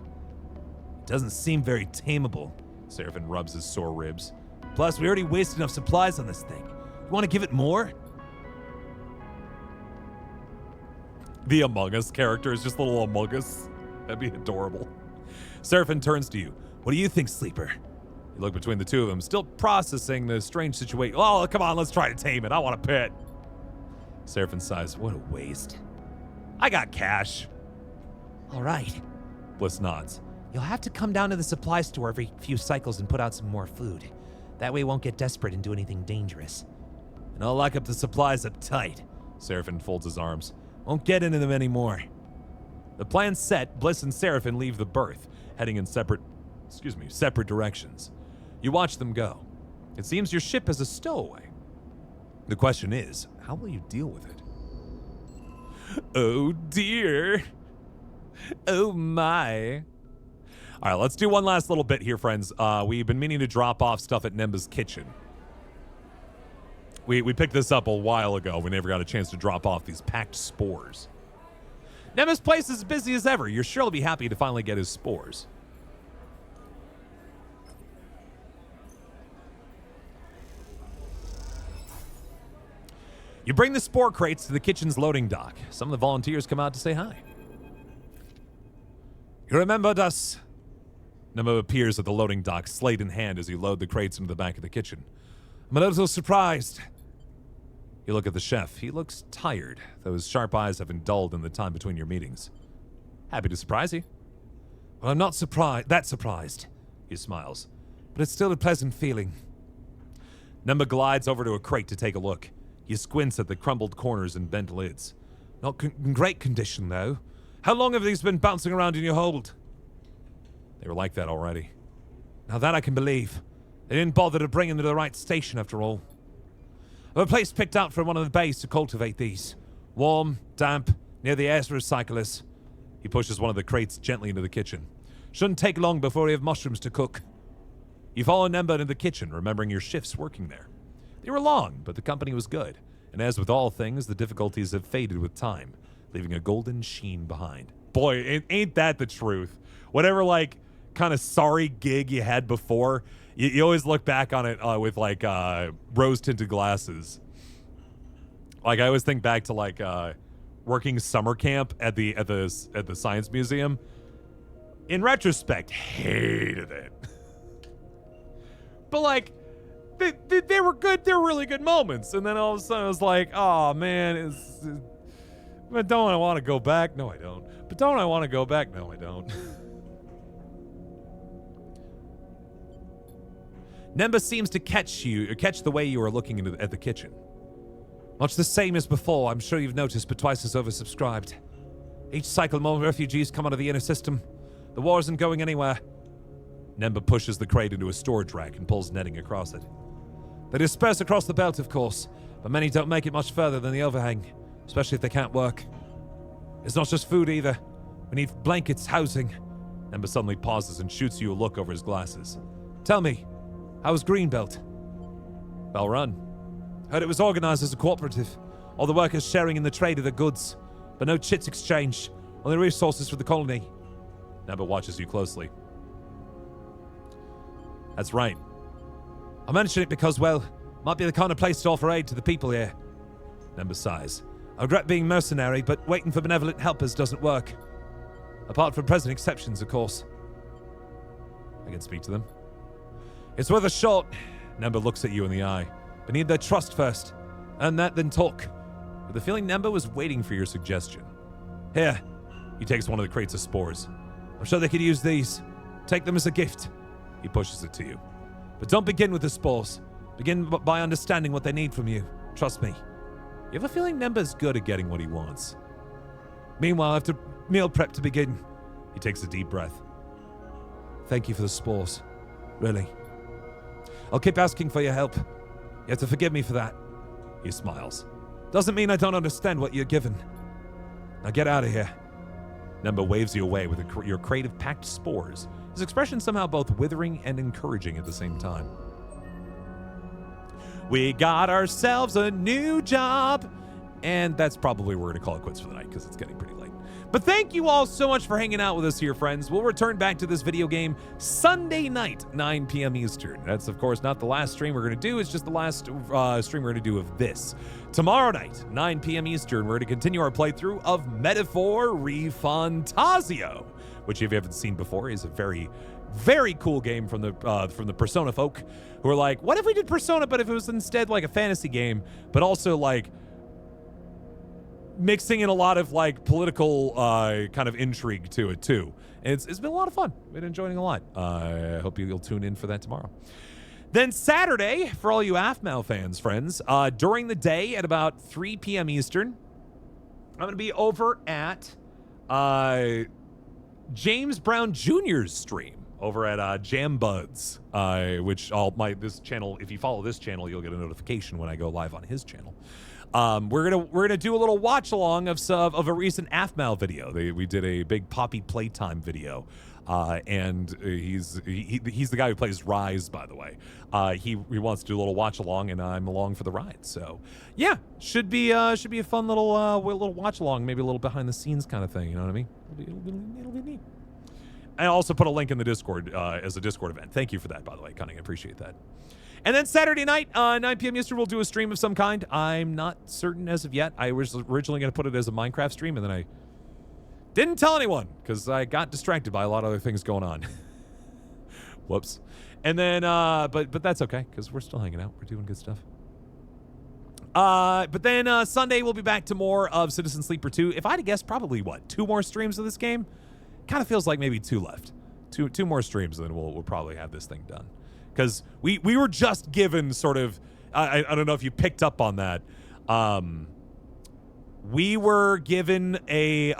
It doesn't seem very tameable. Seraphin rubs his sore ribs. Plus, we already wasted enough supplies on this thing. You want to give it more? The Among Us character is just a little Among Us. That'd be adorable. Seraphin turns to you. What do you think, Sleeper? You look between the two of them, still processing the strange situation. Oh, come on, let's try to tame it. I want a pet. Seraphin sighs. What a waste. I got cash. All right. Bliss nods. You'll have to come down to the supply store every few cycles and put out some more food. That way we won't get desperate and do anything dangerous. And I'll lock up the supplies up tight. Seraphin folds his arms. Won't get into them anymore. The plan's set. Bliss and Seraphin leave the berth, heading in separate directions. You watch them go. It seems your ship is a stowaway. The question is, how will you deal with it? Oh dear. Oh my. All right, let's do one last little bit here, friends. We've been meaning to drop off stuff at Nemba's kitchen. We picked this up a while ago. We never got a chance to drop off these packed spores. Nemba's place is as busy as ever. You're sure he'll be happy to finally get his spores. You bring the spore crates to the kitchen's loading dock. Some of the volunteers come out to say hi. You remembered us? Nemba appears at the loading dock, slate in hand, as you load the crates into the back of the kitchen. I'm a little surprised. You look at the chef. He looks tired, though his sharp eyes have been dulled in the time between your meetings. Happy to surprise you. Well, I'm not surprised. He smiles. But it's still a pleasant feeling. Nemba glides over to a crate to take a look. He squints at the crumbled corners and bent lids. Not in great condition, though. How long have these been bouncing around in your hold? They were like that already. Now that I can believe. They didn't bother to bring them to the right station, after all. I have a place picked out for one of the bays to cultivate these. Warm, damp, near the air recyclers. He pushes one of the crates gently into the kitchen. Shouldn't take long before we have mushrooms to cook. You follow Nemba into the kitchen, remembering your shifts working there. They were long, but the company was good. And as with all things, the difficulties have faded with time, leaving a golden sheen behind. Boy, ain't that the truth. Whatever, kind of sorry gig you had before, you always look back on it with rose-tinted glasses. I always think back to working summer camp at the science museum. In retrospect, hated it. But they were good. They were really good moments. And then all of a sudden I was like, oh man, but don't I want to go back? No, I don't. But don't I want to go back? No, I don't. Nemba seems to catch the way you are looking at the kitchen. Much the same as before, I'm sure you've noticed, but twice as oversubscribed. Each cycle, more refugees come out of the inner system. The war isn't going anywhere. Nemba pushes the crate into a storage rack and pulls netting across it. They disperse across the belt, of course, but many don't make it much further than the overhang, especially if they can't work. It's not just food either. We need blankets, housing. Nemba suddenly pauses and shoots you a look over his glasses. Tell me, how was Greenbelt? Well run. Heard it was organized as a cooperative. All the workers sharing in the trade of the goods, but no chits exchange, only resources for the colony. Nemba watches you closely. That's right. I mention it because, well, might be the kind of place to offer aid to the people here. Nemba sighs. I regret being mercenary, but waiting for benevolent helpers doesn't work. Apart from present exceptions, of course. I can speak to them. It's worth a shot. Nemba looks at you in the eye. But need their trust first. Earn that, then talk. With the feeling Nemba was waiting for your suggestion. Here. He takes one of the crates of spores. I'm sure they could use these. Take them as a gift. He pushes it to you. But don't begin with the spores. Begin by understanding what they need from you. Trust me. You have a feeling Nemba's good at getting what he wants. Meanwhile, I have to meal prep to begin. He takes a deep breath. Thank you for the spores. Really. I'll keep asking for your help. You have to forgive me for that. He smiles. Doesn't mean I don't understand what you're given. Now get out of here. Nemba waves you away with your crate of packed spores, his expression somehow both withering and encouraging at the same time. We got ourselves a new job. And that's probably where we're going to call it quits for the night because it's getting pretty late. But thank you all so much for hanging out with us here, friends. We'll return back to this video game Sunday night, 9 p.m. Eastern. That's, of course, not the last stream we're going to do. It's just the last stream we're going to do of this. Tomorrow night, 9 p.m. Eastern, we're going to continue our playthrough of Metaphor Refantasio, which, if you haven't seen before, is a very, very cool game from the Persona folk who are like, what if we did Persona, but if it was instead like a fantasy game, but also like mixing in a lot of like political kind of intrigue to it too. And it's been a lot of fun. Been enjoying it a lot. I hope you'll tune in for that tomorrow. Then Saturday, for all you AFMAL fans, friends, during the day at about 3 p.m. Eastern, I'm going to be over at James Brown Jr.'s stream over at Jam Buds, which this channel, if you follow this channel, you'll get a notification when I go live on his channel. We're gonna do a little watch along of a recent AFMAL video. We did a big Poppy Playtime video, and he's the guy who plays Rise, by the way. He wants to do a little watch along, and I'm along for the ride. So yeah, should be a fun little watch along, maybe a little behind the scenes kind of thing. You know what I mean? It'll be neat. I also put a link in the Discord as a Discord event. Thank you for that, by the way. Cunning, I appreciate that. And then Saturday night, 9 p.m. Eastern, we'll do a stream of some kind. I'm not certain as of yet. I was originally going to put it as a Minecraft stream, and then I didn't tell anyone because I got distracted by a lot of other things going on. Whoops. And then, but that's okay because we're still hanging out. We're doing good stuff. But then Sunday, we'll be back to more of Citizen Sleeper 2. If I had to guess, probably, 2 more streams of this game? Kind of feels like maybe 2 left. Two more streams, and then we'll probably have this thing done. Because we were just given sort of, I don't know if you picked up on that. We were given a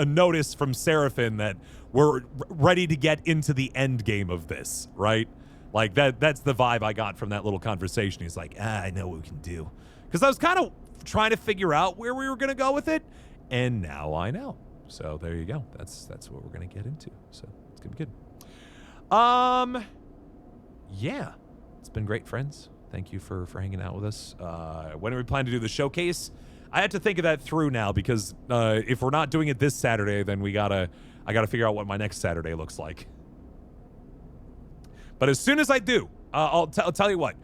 notice from Seraphin that we're ready to get into the end game of this, right? Like that's the vibe I got from that little conversation. He's like, I know what we can do. Because I was kind of trying to figure out where we were going to go with it, and now I know. So there you go. That's what we're going to get into. So it's going to be good. Yeah, it's been great, friends. Thank you for hanging out with us. When are we planning to do the showcase? I have to think of that through now because if we're not doing it this Saturday, then I gotta figure out what my next Saturday looks like. But as soon as I do, I'll tell you what.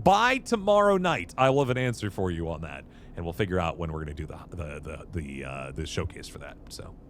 By tomorrow night, I will have an answer for you on that, and we'll figure out when we're gonna do the showcase for that. So.